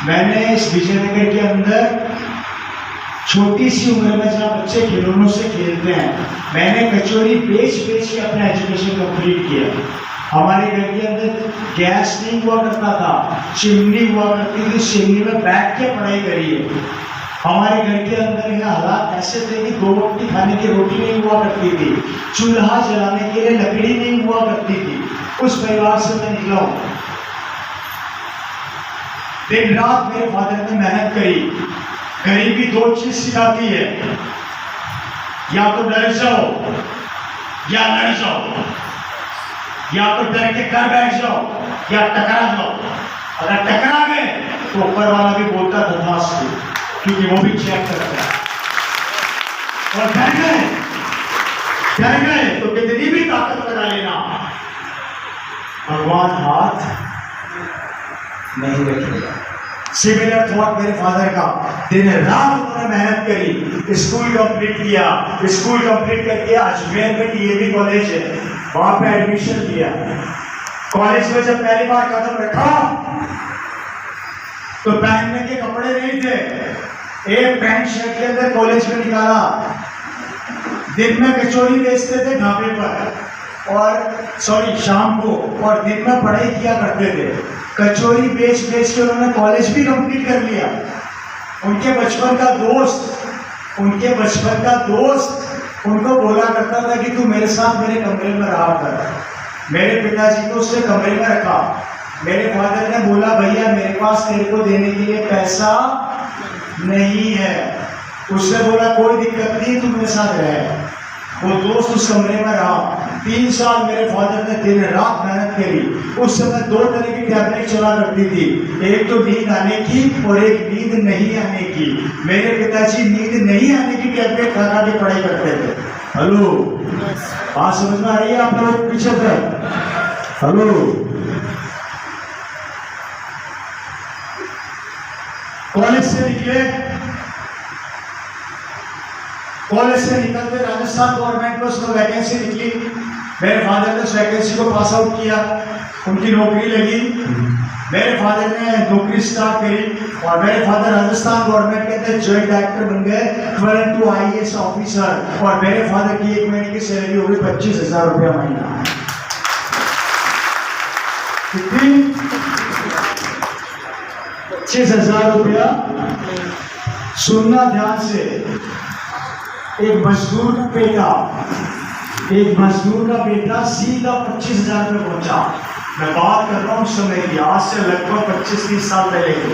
मैंने इस विजयनगर के अंदर छोटी सी उम्र में जहाँ बच्चे खिलौनों से खेलते हैं, मैंने कचौरी बेच बेच के अपना एजुकेशन कंप्लीट किया। हमारे घर के अंदर गैस नहीं हुआ करता था, चिमनी हुआ करती थी, चिमनी में बैठ के पढ़ाई करी है। हमारे घर के अंदर यह हालात ऐसे थे कि 2 वक्त की खाने की रोटी नहीं हुआ करती थी, चूल्हा जलाने के लिए लकड़ी नहीं हुआ करती थी। उस परिवार से मैं निकला हूँ। दिन रात मेरे फादर ने मेहनत करी। गरीबी 2 चीज सिखाती है, या तो डर जाओ या लड़ जाओ, या तो डर के कर बैठ जाओ या टकरा जाओ। अगर टकरा गए तो ऊपर वाला भी बोलता तथास्तु, क्योंकि वो भी चेक करता है। और डर गए तो कितनी भी ताकत लगा लेना, भगवान हाथ नहीं रखेगा। सिमिलर थॉट मेरे फादर का। दिन रात उन्होंने मेहनत करी, स्कूल कंप्लीट किया। स्कूल कंप्लीट करके अजमेर में डीएवी कॉलेज है, वहां पे एडमिशन लिया। कॉलेज में जब पहली बार कदम रखा तो पहनने के कपड़े नहीं थे। एक पैंट शर्ट के अंदर कॉलेज में निकाला। दिन में कचौरी बेचते थे ढाबे पर, और शाम को, और दिन में पढ़ाई किया करते थे। कचौरी बेच बेच के उन्होंने कॉलेज भी कंप्लीट कर लिया। उनके बचपन का दोस्त उनको बोला करता था कि तू मेरे साथ मेरे कमरे में रहा कर। मेरे पिताजी को उसने कमरे में रखा। मेरे फादर ने बोला, भैया मेरे पास तेरे को देने के लिए पैसा नहीं है। उसने बोला कोई दिक्कत नहीं, तू मेरे साथ रहे। वो दोस्त उस कमरे में रहा। 3 साल मेरे फादर ने दिन रात मेहनत करी। उस समय 2 तरह की टैबलेट चला करती थी, एक तो नींद आने की और एक नींद नहीं आने की। मेरे पिताजी नींद नहीं आने की टैबलेट खा के पढ़ाई करते थे। हेलो, बात समझ में आ रही है आप लोग? पीछे तक हेलो। कॉलेज से निकलते राजस्थान गवर्नमेंट में उसको वैकेंसी निकली। मेरे फादर ने उस वैकेंसी को पास आउट किया, उनकी नौकरी लगी। मेरे फादर ने नौकरी स्टार्ट करी और मेरे फादर राजस्थान गवर्नमेंट के अंदर जॉइंट डायरेक्टर बन गए, इक्विवेलेंट टू आईएएस ऑफिसर। और मेरे फादर की 1 महीने की सैलरी हो गई 25,000 रुपया महीना। कितनी? 25,000 रुपया। सुनना ध्यान से। एक मजदूर का बेटा सीधा 25,000 में पहुंचा। मैं बात कर रहा हूं उस समय की, आज से लगभग 25-30 साल पहले की।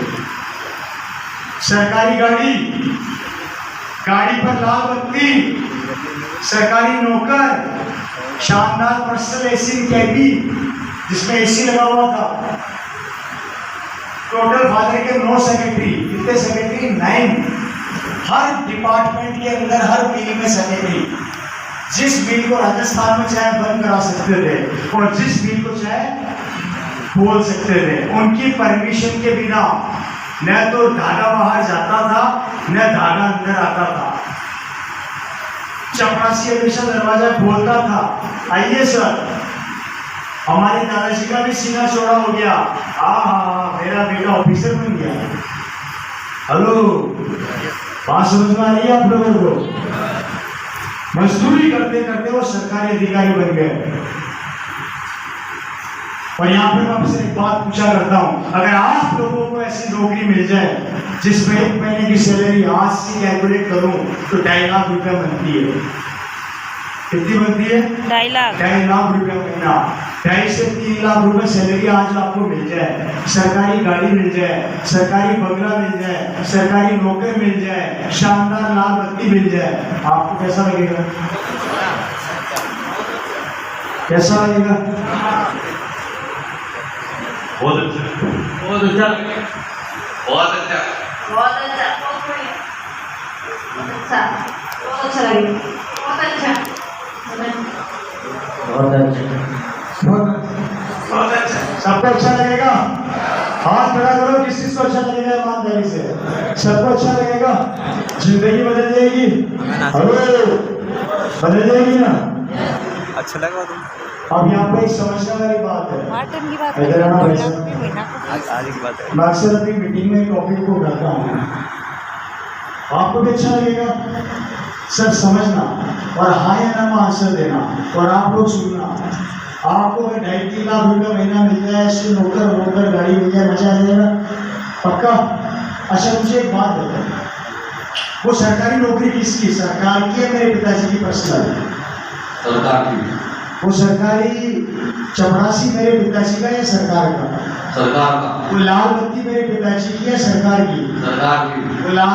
सरकारी गाड़ी पर लाल बत्ती, सरकारी नौकर, शानदार पर्सनल एसी कैबिन जिसमें एसी लगा हुआ था। टोटल फादर के 9 सेक्रेटरी। कितने सेक्रेटरी? 9। हर डिपार्टमेंट के अंदर, हर मिल में सेक्रेटरी। जिस मिल को राजस्थान में चाहे बंद करा सकते थे और जिस मिल को चाहे खोल सकते थे। उनकी परमिशन के बिना न तो धागा बाहर जाता था न धागा अंदर आता था। चपरासी हमेशा दरवाजा खोलता था। आइए सर, हमारे दादाजी का भी सीना चौड़ा हो गया। मेरा बेटा ऑफिसर बन गया। हेलो, बात समझ में आ रही है आप लोगों को? मजदूरी करते करते वो सरकारी अधिकारी बन गए। और यहाँ पर मैं आपसे एक बात पूछा करता हूँ, अगर आप लोगों को ऐसी नौकरी मिल जाए जिसमें 1 महीने की सैलरी आज से कैलकुलेट करूं तो 2.5 लाख रुपया बनती है। कितनी बनती है? 2.5 लाख। 2.5 लाख रुपया महीना। 2.5 से 3 लाख रुपए सैलरी आज आपको मिल जाए, सरकारी गाड़ी मिल जाए, सरकारी बंगला मिल जाए, सरकारी नौकर मिल जाए, शानदार लाल बत्ती मिल जाए, आपको कैसा लगेगा? कैसा लगेगा? बहुत अच्छा, बहुत अच्छा, बहुत अच्छा, बहुत अच्छा, बहुत अच्छा लगेगा, बहुत अच्छा, बहुत अच्छा। सबको अच्छा लगेगा? हाथ खड़ा करो, किस चीज को अच्छा लगेगा? ईमानदारी से सबको अच्छा लगेगा। जिंदगी बदल जाएगी। हेलो, बदल जाएगी ना? अच्छा लगा तुम? अब यहाँ पे एक समझने वाली बात है, मार्टिन की बात इधर आना भाई लाख साहब। रुपये महीना को आगे की बात है। मैं अक्सर अपनी मीटिंग में टॉपिक को करता हूँ, आपको भी अच्छा लगेगा सर समझना और हाँ या ना में आंसर देना और आप लोग सुनना। आपको अगर 2.5-3 लाख रुपया महीना मिल जाए, इससे नौकर वोकर गाड़ी मिल जाए, मजा आ जाएगा पक्का। अच्छा मुझे एक बात बताओ, वो सरकारी नौकरी किसकी, सरकार की है मेरे पिताजी की पर्सनल? सरकार की। वो सरकारी चपरासी मेरे पिताजी का या सरकार का? सरकार का। वो लाल बत्ती मेरे पिताजी की है सरकार की? सरकार की।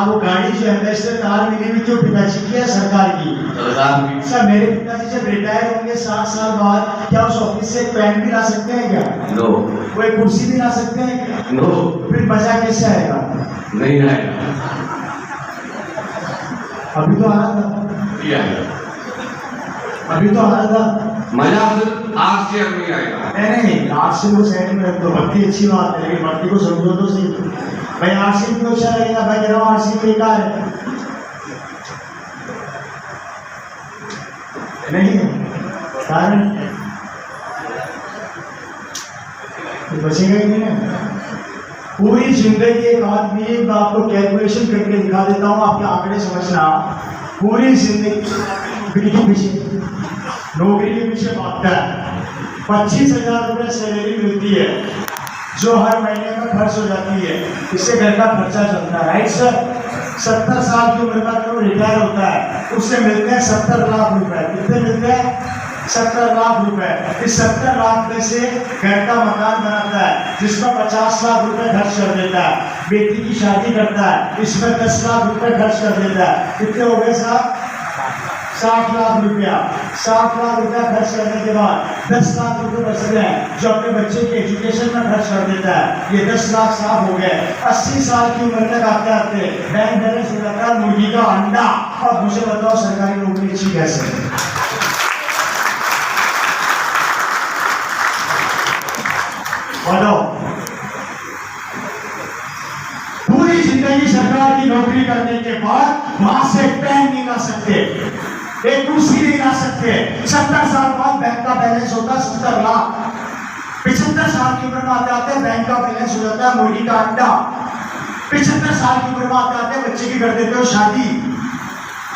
वो गाड़ी जो एम्बेसडर कार मिली हुई जो पिताजी की है सरकार की? सरकार की। सर मेरे पिताजी जब रिटायर होंगे 7 साल बाद, क्या उस ऑफिस से एक पेन भी ला सकते हैं क्या? नो। वो एक कुर्सी भी ला सकते हैं क्या? नो। फिर मजा कैसे आएगा? नहीं आएगा। अभी तो आ रहा था, ये आएगा। अभी तो आ रहा था। मजा सिर्फ आज से अब नहीं आएगा। नहीं आज से वो साइड में रख दो, भक्ति अच्छी बात है लेकिन भक्ति को समझो तो सही। भाई आरसी क्यों अच्छा लगेगा? भाई कह रहा हूँ आरसी बेकार है, नहीं है कारण तो बचेगा ही नहीं है। पूरी जिंदगी एक आदमी, मैं आपको कैलकुलेशन करके दिखा देता हूँ, आपके आंकड़े समझना। पूरी जिंदगी पीछे नौकरी के पीछे भागता है, 25,000 रुपये सैलरी मिलती है जो हर महीने में खर्च हो जाती है, इससे घर का खर्चा चलता है, राइट सर? 70 साल की उम्र में जो रिटायर होता है उससे मिलते हैं 70 लाख रुपए। कितने मिलते हैं? 70 लाख रुपए। इस 70 लाख में से घर का मकान बनाता है जिसमें 50 लाख रुपए खर्च कर देता है, बेटी की शादी करता है इसमें 10 लाख रुपए खर्च कर देता है। कितने हो गए साहब? 60 लाख रुपया। 60 लाख रुपया खर्च करने के बाद 10 लाख रुपए बचते हैं जो अपने बच्चे के एजुकेशन में खर्च कर देता है। ये 10 लाख साफ हो गए। 80 साल की उम्र तक आते आते बैंक बैलेंस हो जाता है मुर्गी का अंडा। और मुझे बताओ सरकारी नौकरी अच्छी कैसे है? बताओ, पूरी जिंदगी सरकार की नौकरी करने के बाद वहां से पेन नहीं ला सकते, एक कुर्सी नहीं ला सकते। 70 साल बाद बैंक का बैलेंस होता है 70 लाख। 75 साल की उम्र में आते आते बैंक का बैलेंस हो जाता है मुर्गी का अंडा। 75 साल की उम्र में आते आते बच्चे की कर देते हो शादी।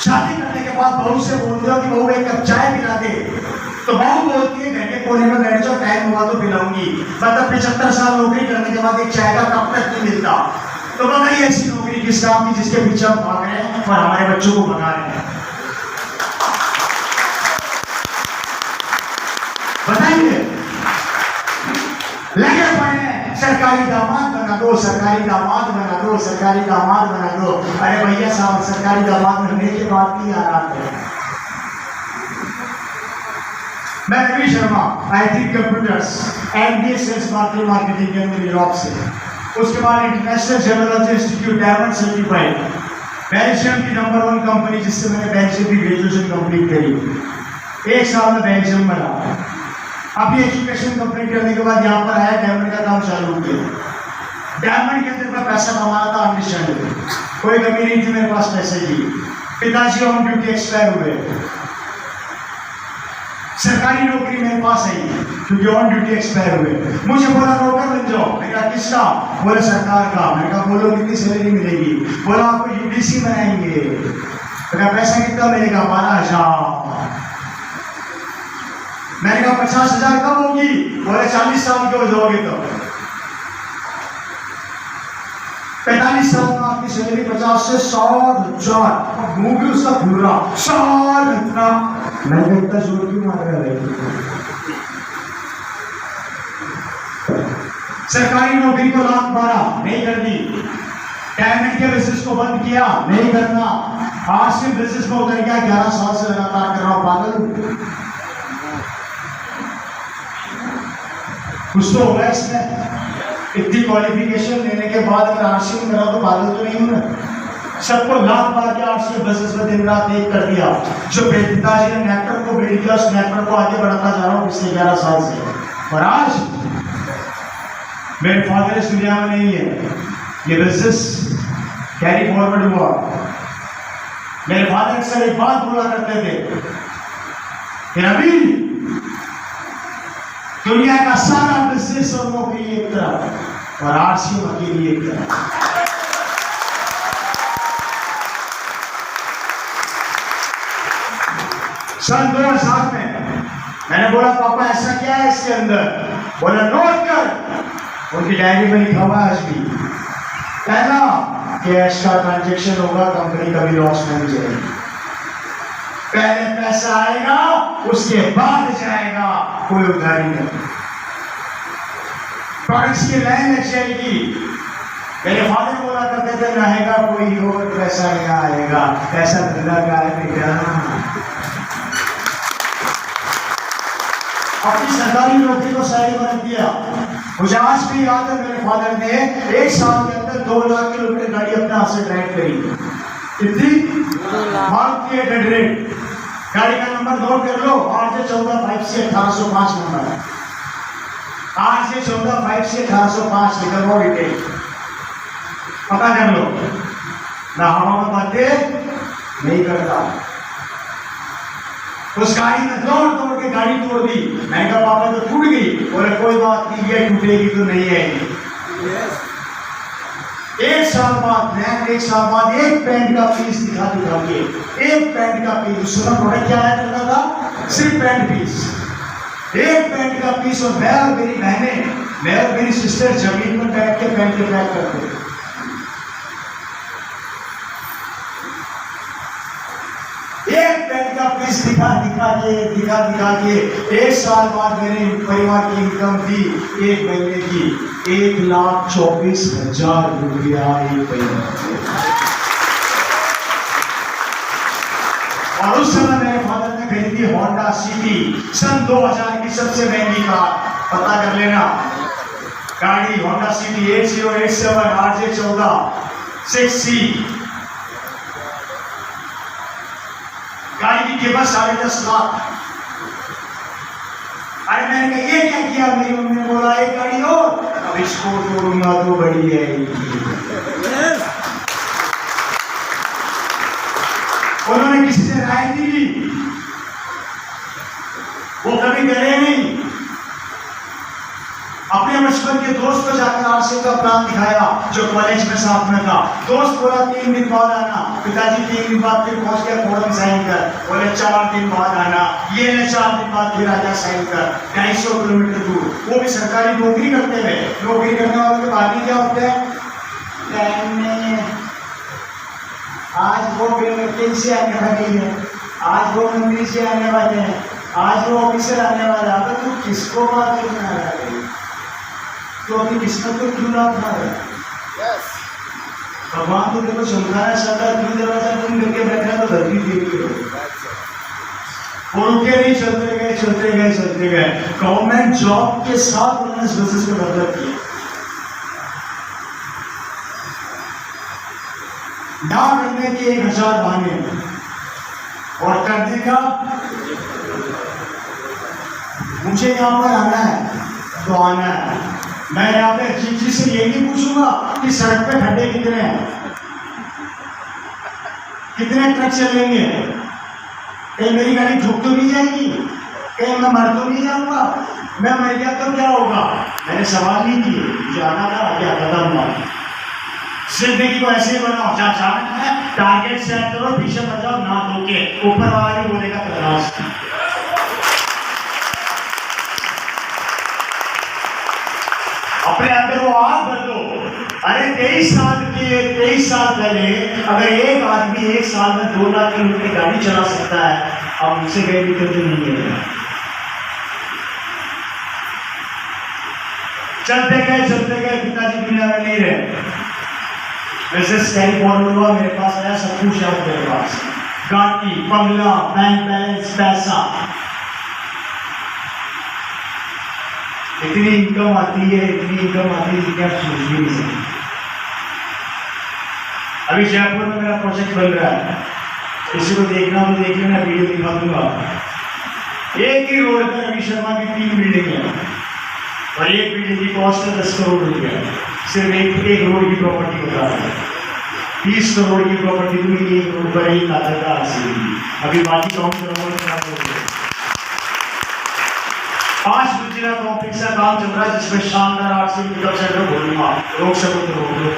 शादी करने के बाद बहू से बोलते हो कि बहू एक कप चाय पिला दे, तो बहू बोलती है घर के कोने में बैठ जाओ, टाइम हुआ तो पिलाऊंगी। मतलब 75 साल नौकरी करने के बाद एक चाय का कप तक नहीं मिलता। तो बताइए ऐसी नौकरी किस काम की जिसके पीछे हम भाग रहे हैं और हमारे बच्चों को भगा रहे हैं? बताइए। लगे पड़े हैं सरकारी दामाद बना दो, सरकारी दामाद बना दो, सरकारी दामाद बना दो। अरे भैया साहब सरकारी दामाद बनने के बाद भी आराम करें। मैं Ravi Sharma, IT computers, MBA sales marketing के अंदर यूरोप से, उसके बाद international gemology institute diamond certified, Belgium की नंबर 1 कंपनी जिससे मैंने बेल्जियम की ग्रेजुएशन कंप्लीट करी। 1 साल में बेल्जियम में रहा। अभी एजुकेशन कंप्लीट करने के बाद यहाँ पर आया, डायमंड का काम चालू किया। डायमंड के अंदर मैं पैसा कमाना था अंडरस्टैंडेबल, कोई कमी नहीं थी मेरे पास पैसे की। पिताजी ऑन ड्यूटी एक्सपायर हुए, सरकारी नौकरी मेरे पास आई क्योंकि ऑन ड्यूटी एक्सपायर हुए। मुझे बोला नौकर बन जाओ, मैंने कहा किसका? बोले सरकार का। मैंने कहा बोलो कितनी सैलरी मिलेगी? बोला आपको UDC बनाएंगे। मैंने कहा पैसा कितना? मैंने कहा 12,000। मैंने कहा 50,000 कब होगी? बोले 40 साल के हो जाओगे तो। 45 साल में आपकी सैलरी 50 से 60,000। मुंह भी उसका खुल रहा, 60 इतना। मैंने इतना जोर क्यों मार रहा है? सरकारी नौकरी को लात मारा, नहीं कर दी। डायमंड के बिजनेस को बंद किया, नहीं करना। आज से बिजनेस में उतर गया, 11 साल से लगातार कर रहा हूं। पागल हूं? कुछ तो होगा इसमें। इतनी क्वालिफिकेशन लेने के बाद अगर आरसी में करा तो पागल तो नहीं हूं मैं? सबको लात मार के आरसी बिजनेस में दिन रात एक कर दिया। जो पिताजी ने नेटवर्क को बिल्ड किया, उस नेटवर्क को आगे बढ़ाता जा रहा हूं पिछले 11 साल से। और आज मेरे फादर इस दुनिया में नहीं है, ये बिजनेस कैरी फॉरवर्ड हुआ। मेरे फादर अक्सर एक बात बोला करते थे कि रवि दुनिया का सारा बिजनेस और नौकरी एक तरफ और आरसीएम अकेली एक तरफ। सन 2000 में मैंने बोला पापा ऐसा क्या है इसके अंदर? बोला नोट कर। उनकी डायरी में लिखा हुआ आज भी, पहला कैश का ट्रांजैक्शन होगा, कंपनी कभी लॉस नहीं जाएगी। पहले पैसा आएगा, उसके बाद जाएगा, कोई उधारी नहीं। प्रोडक्ट्स की लाइन लग जाएगी। मेरे फादर बोला करते थे रहेगा कोई और पैसा नहीं आएगा, पैसा धंधा का है। अपनी सरकारी नौकरी को साइड में रख दिया। मुझे आज भी याद है मेरे फादर ने 1 साल के अंदर 2 लाख किलोमीटर गाड़ी अपने हाथ से ड्राइव करी। कितनी? मारुति 800। गाड़ी का नंबर नोट कर लो, 814 से 1805 नंबर है। 814 से 1805 निकल वो डिटेल पता कर लो। मैं हवा में बातें नहीं करता। उस गाड़ी में दौड़ के गाड़ी तोड़ दी। मैंने कहा पापा तो टूट गई। बोले कोई बात नहीं, ये टूटेगी तो नहीं आएगी। 1 साल बाद, 1 साल बाद एक पैंट का पीस दिखा के, एक पैंट का पीस, दूसरा प्रोडक्ट क्या आया करता था? सिर्फ पैंट पीस, एक पैंट का पीस। और मैं और मेरी बहनें, मैं और मेरी सिस्टर जमीन पर बैठ के पैंट के पैक करते। एक पैंट का पीस दिखा के 1 साल बाद मेरे परिवार की इनकम थी 1 महीने की 1,24,000 रुपया एक महीने। और उस समय मेरे फादर ने खरीदी होंडा सिटी, सन 2000 की सबसे महंगी कार। पता कर लेना, गाड़ी होंडा सिटी 8087 RJ14 6C। गाड़ी की कीमत 10.5 लाख। अरे मैंने कहा ये क्या किया? मेरी मम्मी ने बोला एक गाड़ी और, अब इसको तोड़ूंगा तो बड़ी है। उन्होंने किसी से राय नहीं ली, वो कभी करे नहीं। अपने बचपन के दोस्त को जाकर आरसीएम का प्लान दिखाया जो कॉलेज में साथ में था। दोस्त बोला 3 दिन बाद आना। पिताजी 3 दिन बाद फिर पहुंच गया, फॉर्म साइन कर। बोले 4 दिन बाद आना। ये ने 4 दिन बाद फिर आजा साइन कर। 250 किलोमीटर दूर, वो भी सरकारी नौकरी करते हुए। नौकरी करने वालों के बाद क्या होता है? आज वो वैकेंसी आने वाली है, आज वो मंत्री से आने वाले हैं, आज वो ऑफिसर आने वाला है। तू किसको बात करना है? तो अपनी किस्मत को क्यों ना उठा रहे? भगवान तो देखो चमकाना चाहता है, क्यों दरवाजा बंद करके बैठा तो धरती देवी हो। वो रुके नहीं, चलते गए। गवर्नमेंट जॉब के साथ उन्होंने इस बिजनेस को डेवलप किया। ना करने के 1000 बहाने और करने का, मुझे यहाँ पर आना है तो आना है। मैं यहाँ पे जी से ये नहीं पूछूंगा कि सड़क पे खड्डे कितने हैं, कितने ट्रक चलेंगे, कहीं मेरी गाड़ी ठुक तो नहीं जाएगी, कहीं मैं मर तो नहीं जाऊंगा, मैं मर गया तो क्या होगा? मैंने सवाल नहीं किए, जाना था क्या खत्म हुआ। जिंदगी को ऐसे ही बनाओ, जाना है टारगेट सेट करो, पीछे मत जाओ, ना धोके ऊपर वाला भी बोलेगा तलाश। अपने अंदर वो आग भर दो। अरे 23 साल पहले अगर एक आदमी 1 साल में 2 लाख किलोमीटर गाड़ी चला सकता है, अब मुझसे गए भी करते नहीं है। चलते गए, पिताजी दुनिया में नहीं रहे। बिजनेस कैरी फॉरवर्ड हुआ, मेरे पास आया, सब कुछ है मेरे पास, गाड़ी, बंगला, बैंक बैलेंस, पैसा। इतनी इनकम आती है कि आप सोच भी नहीं सकते। अभी जयपुर में मेरा प्रोजेक्ट बन रहा है, किसी को देखना हो तो देख लेना, वीडियो दिखा दूंगा। एक ही रोड पर रवि शर्मा की 3 बिल्डिंग है और एक बिल्डिंग की कॉस्ट है 10 करोड़ रुपया। सिर्फ एक रोड की प्रॉपर्टी बता रहा है। 30 करोड़ की प्रॉपर्टी तुम्हें एक रोड पर ही ताकत हासिल। अभी बाकी काउंट करो, 5 मेरा कॉम्प्लेक्स का काम चल रहा है जिसमें शानदार आर्ट से निकल से बोलूंगा, रोक सको तो रोक लो,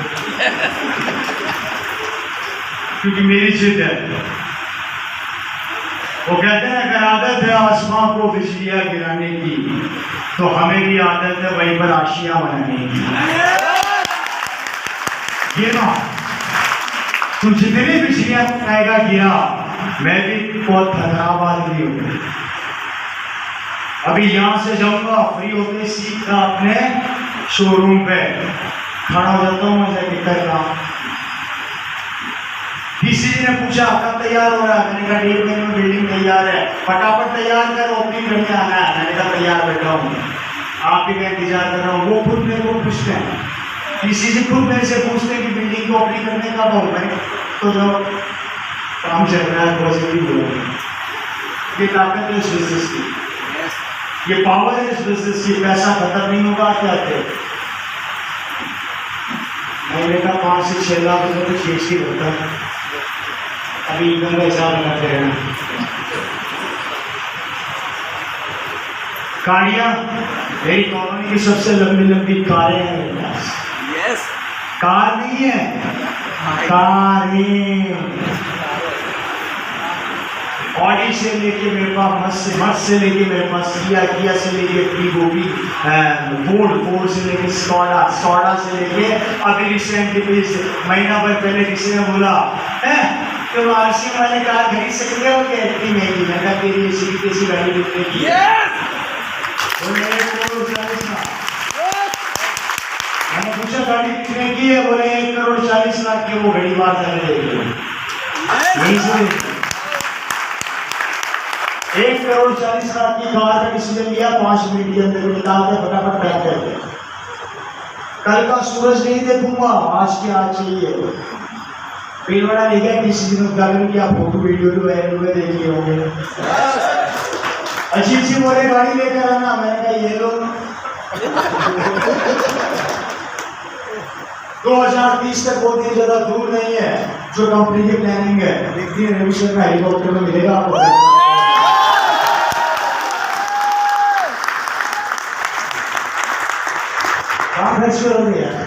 क्योंकि मेरी जिद है। वो कहते हैं अगर आदत है आसमां को बिजलियां गिराने की, तो हमें भी आदत है वहीं पर आशियां बनाने की। ये ना तू जितनी बिजलियां आएगा गिरा, मैं भी बहुत हैदराबाद भी हूँ। अभी यहाँ से जाऊंगा, फ्री होते सीधा अपने शोरूम पे खड़ा हो जाता हूँ, मैं टिकट का। किसी ने पूछा कब तैयार हो रहा है, मैंने कहा 1.5 महीने में बिल्डिंग तैयार है, फटाफट तैयार कर, ओपनिंग करने आना है। मैंने कहा तैयार बैठा हूँ, आप ही का इंतजार कर रहा हूँ। वो खुद मेरे को पूछते हैं, किसी से खुद मेरे से पूछते हैं कि बिल्डिंग को ओपनिंग करने कब आऊँ मैं, तो जो काम चल रहा है पॉजिटिव बोलो। ये ताकत है इस बिजनेस की, ये पावर है इस बिजनेस की। पैसा खत्म नहीं होगा क्या थे, महीने का 5 से 6 लाख रुपये तो चीज की होता है। अभी इनकम का हिसाब लगाते हैं। गाड़ियाँ, मेरी कॉलोनी की सबसे लंबी लंबी कारें हैं मेरे पास। यस, कार नहीं है, कारें। ऑडी से लेके मेरे पास मस्त से लेके मेरे पास किया से लेके वीगो, फोर्ड से लेके स्कॉडा से लेके अभी रिसेंटली महीना भर पहले किसी ने बोला तुम आरसी वाले कार खरीद सकते हो क्या इतनी महंगी? मैंने कहा तेरी इसी कैसी गाड़ी बिकने की है? बोले 1 करोड़ 40 लाख। मैंने पूछा गाड़ी कितने की है? बोले 1 करोड़ 40 लाख की। वो घड़ी बात है 1 करोड़ 40 लाख की कार का किसी ने लिया, 5 मिनट के अंदर निकाल के फटाफट पैक कर दिया। कल का सूरज नहीं देखूंगा, आज के आज चाहिए। फिर बड़ा ले गया किसी दिन उद्घाटन किया, फोटो वीडियो भी वायरल हुए, देख लिए होंगे। अजीब सी बोले गाड़ी लेकर आना, मैंने कहा ये लो। 2030 तक बहुत ही ज्यादा दूर नहीं है, जो कंपनी की प्लानिंग है। देखती है रविशंकर का हेलीकॉप्टर में मिलेगा आपको। कहाँ खर्च करोगे यार?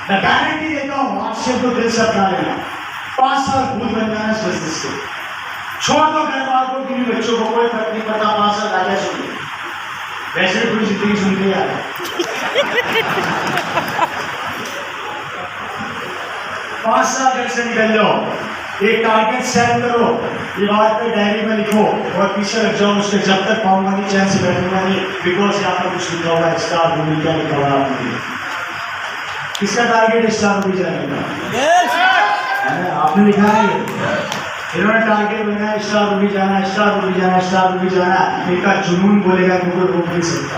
मैं गारंटी देता हूँ, आज से तो दिल से अपना लेना। 5 साल भूत बन जाना इस बिजनेस से। छोड़ दो घर वालों की भी, बच्चों को कोई फर्क नहीं पड़ता। 5 साल राजा सुनिए, वैसे भी पूरी जिंदगी सुनते आ रहे। 5 साल घर से निकल जाओ, एक टारगेट सेट करो, ये बात पे डायरी में लिखो और पीछे रख जाओ उसके। जब तक पाऊंगा नहीं, चैन से बैठूंगा नहीं, बिकॉज यहाँ पर कुछ लिखा हुआ है, स्टार भूमि क्या लिखा हुआ है। किसका टारगेट स्टार भूमि जाने का? आपने लिखा है, इन्होंने टारगेट बनाया स्टार भूमि जाना, स्टार भूमि जाना, स्टार भूमि जाना। इनका जुनून बोलेगा कि कोई रोक नहीं सकता।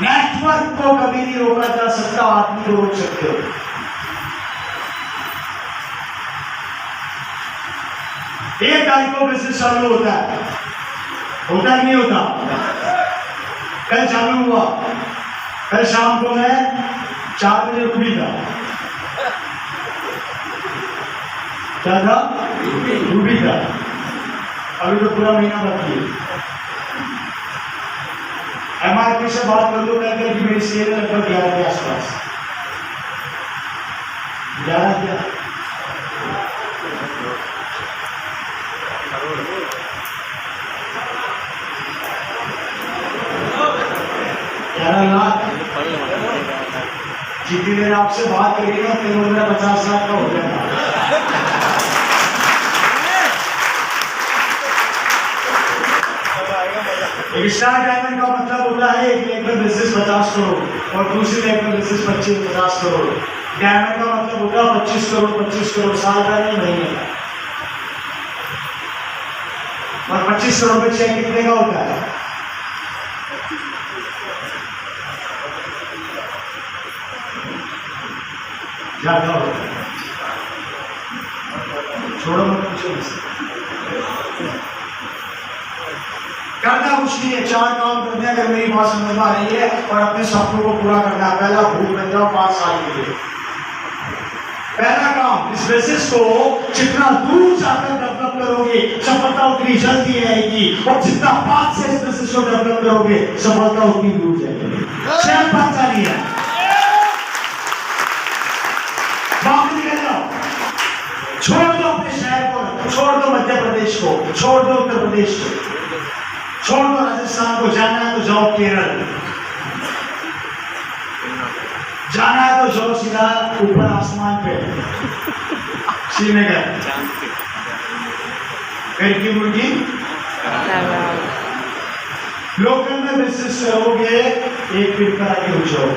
नेटवर्क को कभी नहीं रोका जा सकता, आदमी को रोक सकते हो। एक तारीख को बिजनेस चालू होता है, होता ही नहीं होता। कल चालू हुआ, कल शाम को मैं 4 बजे उठी था। क्या था? उठी था। अभी तो पूरा महीना बाकी है। MRP से बात कर लो, कहते कि मेरी सेल लगभग 11 के आसपास। 11 क्या? जितनी देर आपसे बात करी ना, उतनी देर मेरा 50 लाख का हो जाएगा। एक स्टार डायमंड का मतलब होता है एक लेग में बिजनेस 50 करोड़ और दूसरी लेग में बिजनेस 50 करोड़। डायमंड का मतलब होता है 25 करोड़ साल का नहीं, महीने का। और 25 करोड़ में चेक कितने का होता है? ज्यादा होता है। छोड़ो मत, पूछो मुझसे। करना कुछ नहीं है, 4 काम करने अगर मेरी बात समझ में आ रही है और अपने सपनों को पूरा करना है। पहला भूत बन जाओ 5 साल के लिए। पहला काम, इस बिजनेस को जितना दूर जाकर डेवलप करोगे सफलता उतनी जल्दी आएगी, और जितना पास से इस बिजनेस को डेवलप करोगे सफलता उतनी दूर जाएगी। सिर्फ बात नहीं है, बात निकल जाओ, छोड़ दो अपने शहर को, छोड़ दो मध्य प्रदेश को, छोड़ दो उत्तर प्रदेश को, छोड़ दो राजस्थान को। जाना है तो जाओ केरल, जाना है तो जाओ सीधा ऊपर आसमान पे श्रीनगर, घर की मुर्गी। लोकल में बिजनेस करोगे एक फिर पर आगे हो जाओ।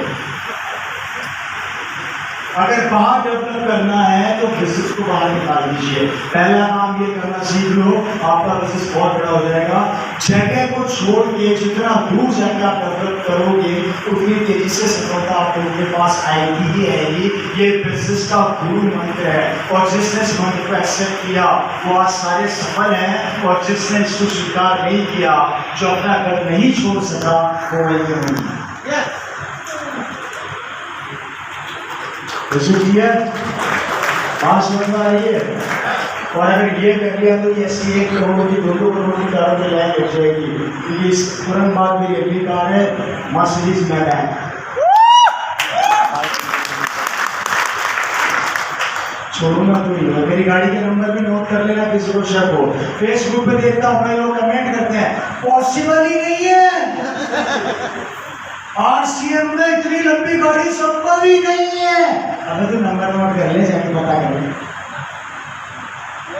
अगर बाहर डेवलप करना है तो बिजनेस को बाहर निकाल दीजिए। पहला काम ये करना सीख लो, आपका बिजनेस बहुत बड़ा हो जाएगा। जगह को छोड़ के जितना दूर जाकर आप डेवलप करोगे उतनी तेजी से सफलता आप लोगों के पास आएगी ही आएगी। ये बिजनेस का गुरु मंत्र है, और जिसने इस मंत्र को एक्सेप्ट किया वो आज सारे सफल हैं, और जिसने इसको स्वीकार नहीं किया, जो अपना घर नहीं छोड़ सका, वो वही नहीं। बात समझ में आई है? और अगर ये कर लिया तो ये 1 करोड़ की 2 करोड़ की कारों की लाइन लग जाएगी, क्योंकि इस तुरंत बाद मेरी अगली कार है मर्सिडीज मैगन। छोड़ूंगा तो नहीं, मेरी गाड़ी के नंबर भी नोट कर लेना किसी को शक हो। फेसबुक पे देखता हूँ कई लोग कमेंट करते हैं पॉसिबल ही नहीं है, आरसीएम में इतनी लंबी गाड़ी संभव ही नहीं है। अगर तो नंबर नोट कर ले, जाके पता कर ले,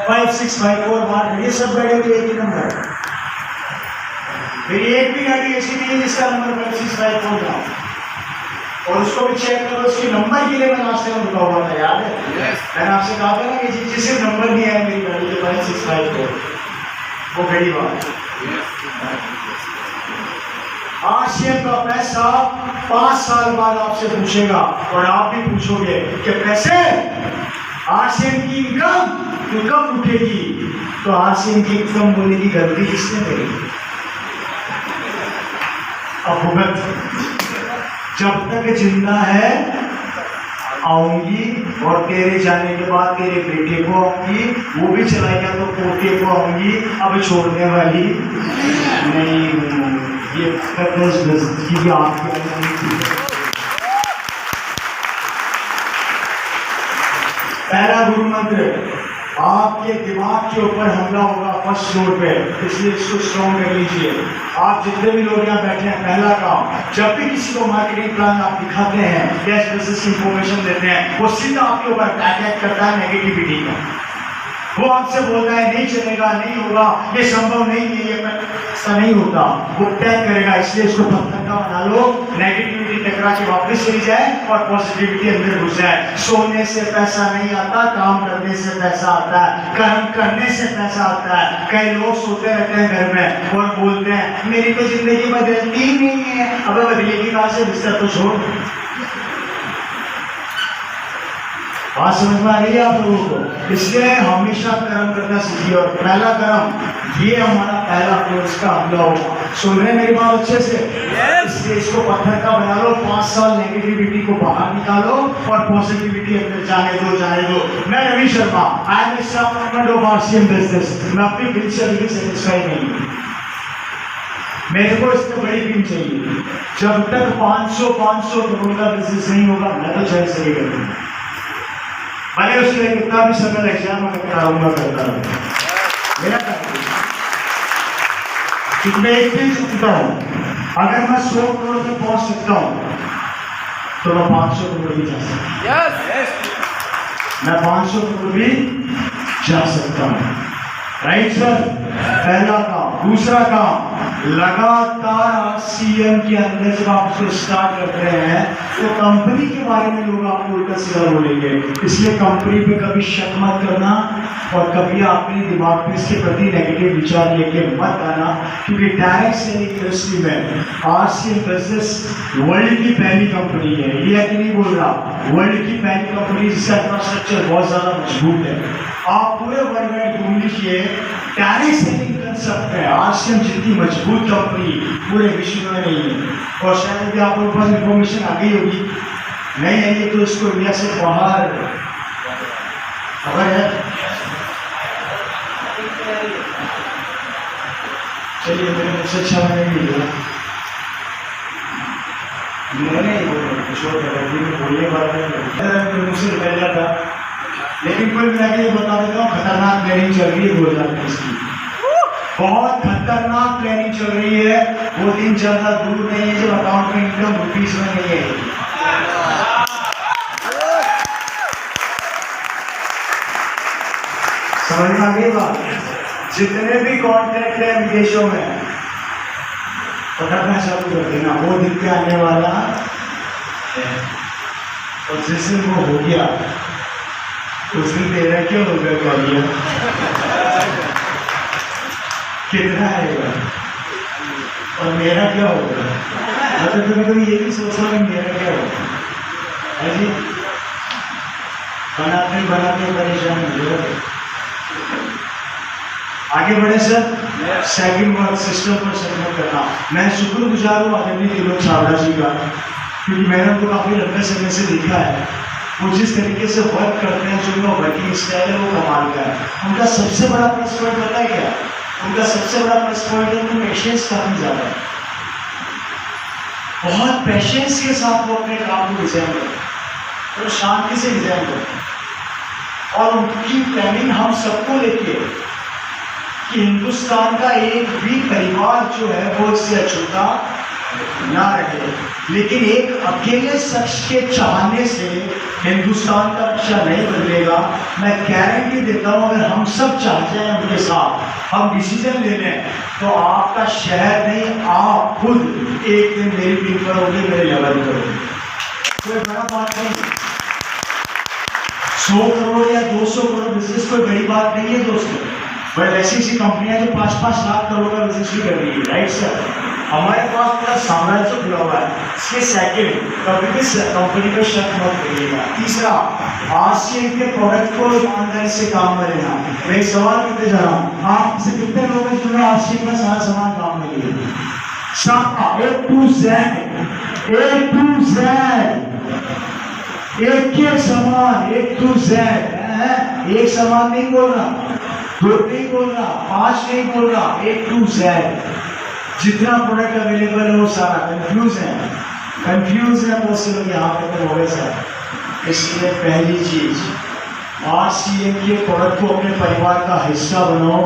5654 ये सब गाड़ियों के एक ही नंबर। मेरी एक भी गाड़ी ऐसी नहीं है जिसका नंबर 5654 ना, और उसको भी चेक करो, उसके नंबर के लिए मैं रास्ते में रुका हुआ था, याद है? मैंने आपसे कहा था ना कि जिसे नंबर नहीं है मेरी गाड़ी के 5654, वो बड़ी बात। आरसीएम का पैसा 5 साल बाद आपसे पूछेगा, और आप भी पूछोगे कि पैसे आरसीएम की इनकम कब उठेगी। तो आरसीएम की इनकम बोलने की गलती किसने करी? अब भुगत, जब तक जिंदा है आऊंगी, और तेरे जाने के बाद तेरे बेटे को आऊंगी, वो भी चला गया तो पोते को आऊंगी, अब छोड़ने वाली नहीं। ये की आपकी पहला गुरु मंत्र, आपके दिमाग के ऊपर हमला होगा फर्स्ट फ्लोर पे, इसलिए इसको स्ट्रॉन्ग कर लीजिए। आप जितने भी लोग यहाँ बैठे हैं, पहला काम, जब भी किसी को मार्केटिंग प्लान आप दिखाते हैं या बिजनेस की इंफॉर्मेशन देते हैं, वो सीधा आपके ऊपर अटैक करता है नेगेटिविटी का। वो आपसे बोलता है नहीं चलेगा, नहीं होगा, ये संभव नहीं है, ये ऐसा नहीं होता, वो अटैक करेगा। इसलिए इसको पत्थर का बना लो, नेगेटिविटी टकरा के वापस चली जाए और पॉजिटिविटी अंदर घुस जाए। सोने से पैसा नहीं आता, काम करने से पैसा आता है, कर्म करने से पैसा आता है। कई लोग सोते रहते हैं घर में और बोलते हैं मेरी तो जिंदगी बदलती ही नहीं है। अब बदलेगी कहाँ से, बिस्तर तो छोड़। बात समझ में आ रही है आप लोगों को? इसलिए हमेशा कर्म करना सीखिए, और पहला कर्म ये हमारा पहला कोर्स का हमला होगा। सुन रहे मेरी बात अच्छे से? इसलिए इसको पत्थर का बना लो, 5 साल नेगेटिविटी को बाहर निकालो और पॉजिटिविटी अंदर जाने दो, जाने दो। मैं Ravi Sharma, I am a staff of RCM business. मैं अपनी बिल से अभी सेटिस्फाई नहीं हूँ, मेरे को इससे बड़ी टीम चाहिए। जब तक 500 करोड़ का बिजनेस नहीं होगा, मैं तो चाहे सही करूँगा, भले उसके लिए कितना भी समय लग जाए, मैं करता रहूँ। मेरा मैं एक चीज चुनता हूँ, अगर मैं 100 करोड़ तक पहुंच सकता हूँ तो मैं 500 करोड़ भी जा सकता हूँ। मैं 500 करोड़ भी जा सकता हूँ। Right sir? पहला काम। दूसरा काम, लगातार आरसीएम के अंदर जब आप उसको स्टार्ट करते हैं तो कंपनी के बारे में लोग आपको उल्टा सीधा बोलेंगे, इसलिए कंपनी पे कभी शक मत करना और कभी अपने दिमाग में इसके प्रति नेगेटिव विचार लेके मत आना, क्योंकि डायरेक्ट सेलिंग इंडस्ट्री में आरसीएम बिजनेस वर्ल्ड की पहली कंपनी है। ये कि नहीं बोल रहा, वर्ल्ड की पहली कंपनी जिसका इंफ्रास्ट्रक्चर बहुत ज्यादा मजबूत है। आप पूरे वर्ल्ड में घूम लीजिए, डायरेक्ट सेलिंग कर सकते हैं। आरसीएम जितनी मजबूत कंपनी पूरे विश्व में नहीं है। और शायद भी आपको पास इंफॉर्मेशन आ गई होगी, नहीं आई है तो इसको इंडिया से बाहर खबर है? चलिए मेरे मुझसे 6 महीने भी लिया मैंने बोलने वाला मुझसे निकल था, लेकिन कुल मिला के ये बता देता हूँ खतरनाक प्लानिंग चल रही है 2020 की। बहुत खतरनाक प्लानिंग चल रही है। वो दिन ज्यादा दूर नहीं है जब अकाउंट में इनकम रुपीज में नहीं है। समझ में आ गई बात? जितने भी कॉन्ट्रैक्ट है विदेशों में पकड़ना चालू कर देना, वो दिन पे आने वाला है। और जिस दिन वो हो गया उस दिन तेरा क्या होगा करियर, कितना आएगा और मेरा क्या होगा। मतलब कभी कभी ये भी सोचता हूँ मेरा क्या होगा है जी। बनाते परेशान हो। आगे बढ़े सर। सेकंड वर्क सिस्टम पर सबमिट करना। मैं शुक्रगुजार हूँ आदरणीय त्रिलोक छाबड़ा जी का, क्योंकि मैंने उनको काफ़ी लंबे समय से देखा है। वो जिस तरीके से वर्क करते हैं, जो उनका वर्किंग स्टाइल है वो कमाल का है। उनका सबसे बड़ा प्लस पॉइंट पता है क्या? उनका सबसे बड़ा प्लस पॉइंट है उनका पेशेंस काफ़ी ज़्यादा है। बहुत पेशेंस के साथ वो अपने काम को डिजाइन करते हैं और शांति से डिजाइन करते हैं। और उनकी प्लानिंग हम सबको लेके कि हिंदुस्तान का एक भी परिवार जो है वो इससे अछूता ना रहे। लेकिन एक अकेले शख्स के चाहने से हिंदुस्तान का नक्शा नहीं बदलेगा। मैं गारंटी देता हूँ अगर हम सब चाहते हैं उनके साथ हम डिसीजन ले लें तो आपका शहर नहीं, आप खुद एक दिन मेरी टीम पर होगी, मेरे लेवल पर होगी। कोई बड़ा बात नहीं। 100 करोड़ या 200 करोड़ बिजनेस कोई बड़ी बात नहीं है दोस्तों। बट ऐसी ऐसी कंपनियां जो 5-5 लाख करोड़ का बिजनेस भी कर रही है, राइट सर। हमारे पास पूरा साम्राज्य खुला हुआ है। इसके सेकंड कभी भी कंपनी पर शक मत करिएगा। तीसरा, आरसीएम के प्रोडक्ट को ईमानदारी से काम में लेना। मैं एक सवाल करते जा रहा हूँ, आप से कितने लोग हैं जिन्होंने आरसीएम का सारा सामान काम में लिया? A to Z, एक सामान A to Z, एक सामान नहीं बोल रहा, 2 नहीं बोल रहा, 5 नहीं बोल रहा, A to Z। जितना प्रोडक्ट अवेलेबल है वो सारा कंफ्यूज है बहुत से लोग यहाँ पे हो गए सर। इसलिए पहली चीज आरसीएम के प्रोडक्ट को अपने परिवार का हिस्सा बनाओ।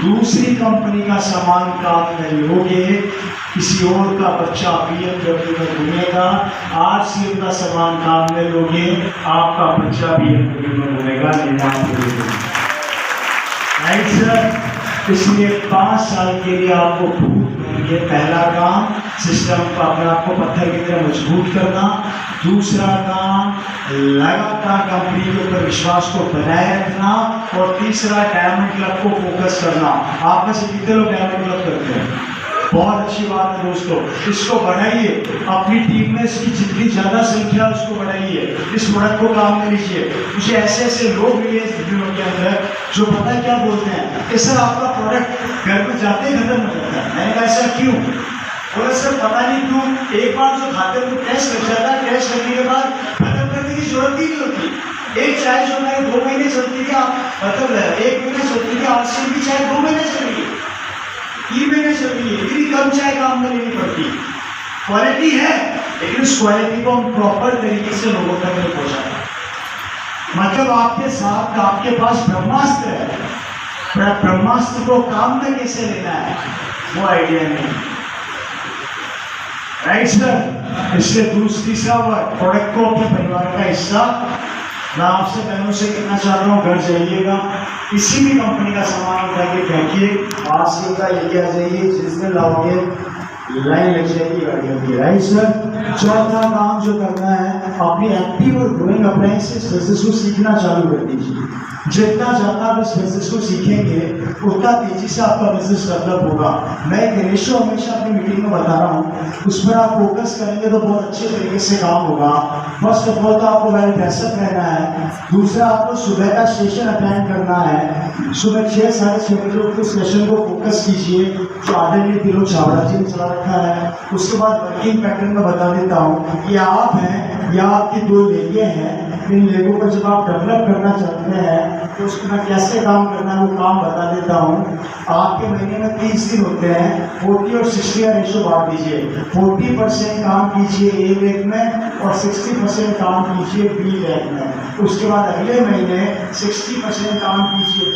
दूसरी कंपनी का सामान काम में लोगे, किसी और का बच्चा BMW में घूमेगा, आरसीएम का सामान काम में लोगे, आपका बच्चा BMW में घूमेगा, निर्माण करेगा, राइट सर। इसलिए 5 साल के लिए आपको ये पहला काम सिस्टम को अपने आप को पत्थर की तरह मजबूत करना। दूसरा काम लगातार कंपनी के ऊपर विश्वास को बनाए रखना। और तीसरा डायमंड क्लब को फोकस करना। आप में से कितने लोग डायमंड क्लब करते हैं? बहुत अच्छी बात है दोस्तों, इसको बढ़ाइए। अपनी टीम में इसकी जितनी ज़्यादा संख्या है उसको बढ़ाइए, इस प्रोडक्ट को काम में लीजिए। मुझे ऐसे ऐसे लोग मिले इस वीडियो के अंदर जो पता है क्या बोलते हैं कि सर आपका प्रोडक्ट घर में जाते ही खत्म हो जाता है। मैंने कहा ऐसा क्यों? बोले सर पता नहीं क्यों, एक बार जो खाते हैं वो टेस्ट लग जाता है, टेस्ट लगने के बाद खत्म करने की जरूरत ही नहीं होती। एक चाय जो है 2 महीने चलती है, मतलब 1 महीने चलती है, आरसीएम की चाय 2 महीने चल रही है, 3 महीने चल रही है, इतनी कम चाय काम में लेनी पड़ती। क्वालिटी है लेकिन उस क्वालिटी को हम प्रॉपर तरीके से लोगों तक नहीं पहुंचाते। मतलब आपके साथ आपके पास ब्रह्मास्त्र है, ब्रह्मास्त्र को काम में कैसे लेना है वो आइडिया नहीं, राइट सर। इसलिए तीसरा वर्ड प्रोडक्ट को अपने परिवार का हिस्सा। मैं आपसे बहनों से कहना चाह रहा हूँ, घर जाइएगा, किसी भी कंपनी का सामान उठा के फेंकिए, आरसीएम का लेके आ जाइए, जिस दिन लाओगे लाइन लग जाएगी गाड़ियों की, राइट सर। चौथा काम जो करना है, अपनी एक्टिव और ग्रोइंग अप्लायंसेस बिजनेस को सीखना चालू कर दीजिए। जितना ज़्यादा आप इस बिजनेस को सीखेंगे उतना तेजी से आपका बिजनेस डेवलप होगा। मैं एक रेशो हमेशा अपनी मीटिंग में बता रहा हूँ, उस पर आप फोकस करेंगे तो बहुत अच्छे तरीके से काम होगा। फर्स्ट ऑफ ऑल तो आपको वेल ड्रेसअप रहना है। दूसरा, आपको सुबह का सेशन अटेंड करना है। सुबह 6 साढ़े 6 बजे उस सेशन को फोकस कीजिए जो आदरणीय त्रिलोक छाबड़ा जी ने चला रखा है। उसके बाद वर्किंग पैटर्न में बता देता हूँ, ये आप हैं या आपकी 2 लेके हैं, इन लेगों को जब आप डेवलप करना चाहते हैं तो उसमें मैं कैसे काम करना है वो काम बता देता हूँ। आपके महीने में 30 दिन होते हैं, 40 और 60 का रेशो बांट दीजिए। 40% काम कीजिए ए लेग में और 60% काम कीजिए बी लेग में। उसके बाद अगले महीने 60% काम कीजिए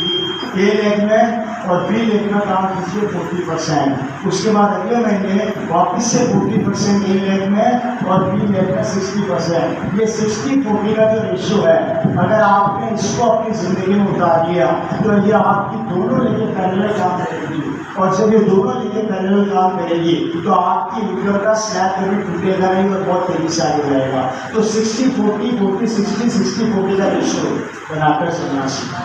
ए लेग में और बी लेग में काम कीजिए 40%। उसके बाद अगले महीने वापस से 40% ए लेग में और बी लेग में 60%। ये 60-40 का जो रेशो है, अगर आपने इसको अपनी ज़िंदगी में उतार लिया तो ये आपकी दोनों लेके पैरेलल काम करेगी। और जब ये दोनों लेके पैरेलल काम करेगी तो आपकी लीवर का स्लैब कभी टूटेगा नहीं और बहुत तेजी से आगे जाएगा। तो 60-40, 40-60, 60-40 का रेशो बनाकर चलना सीखा।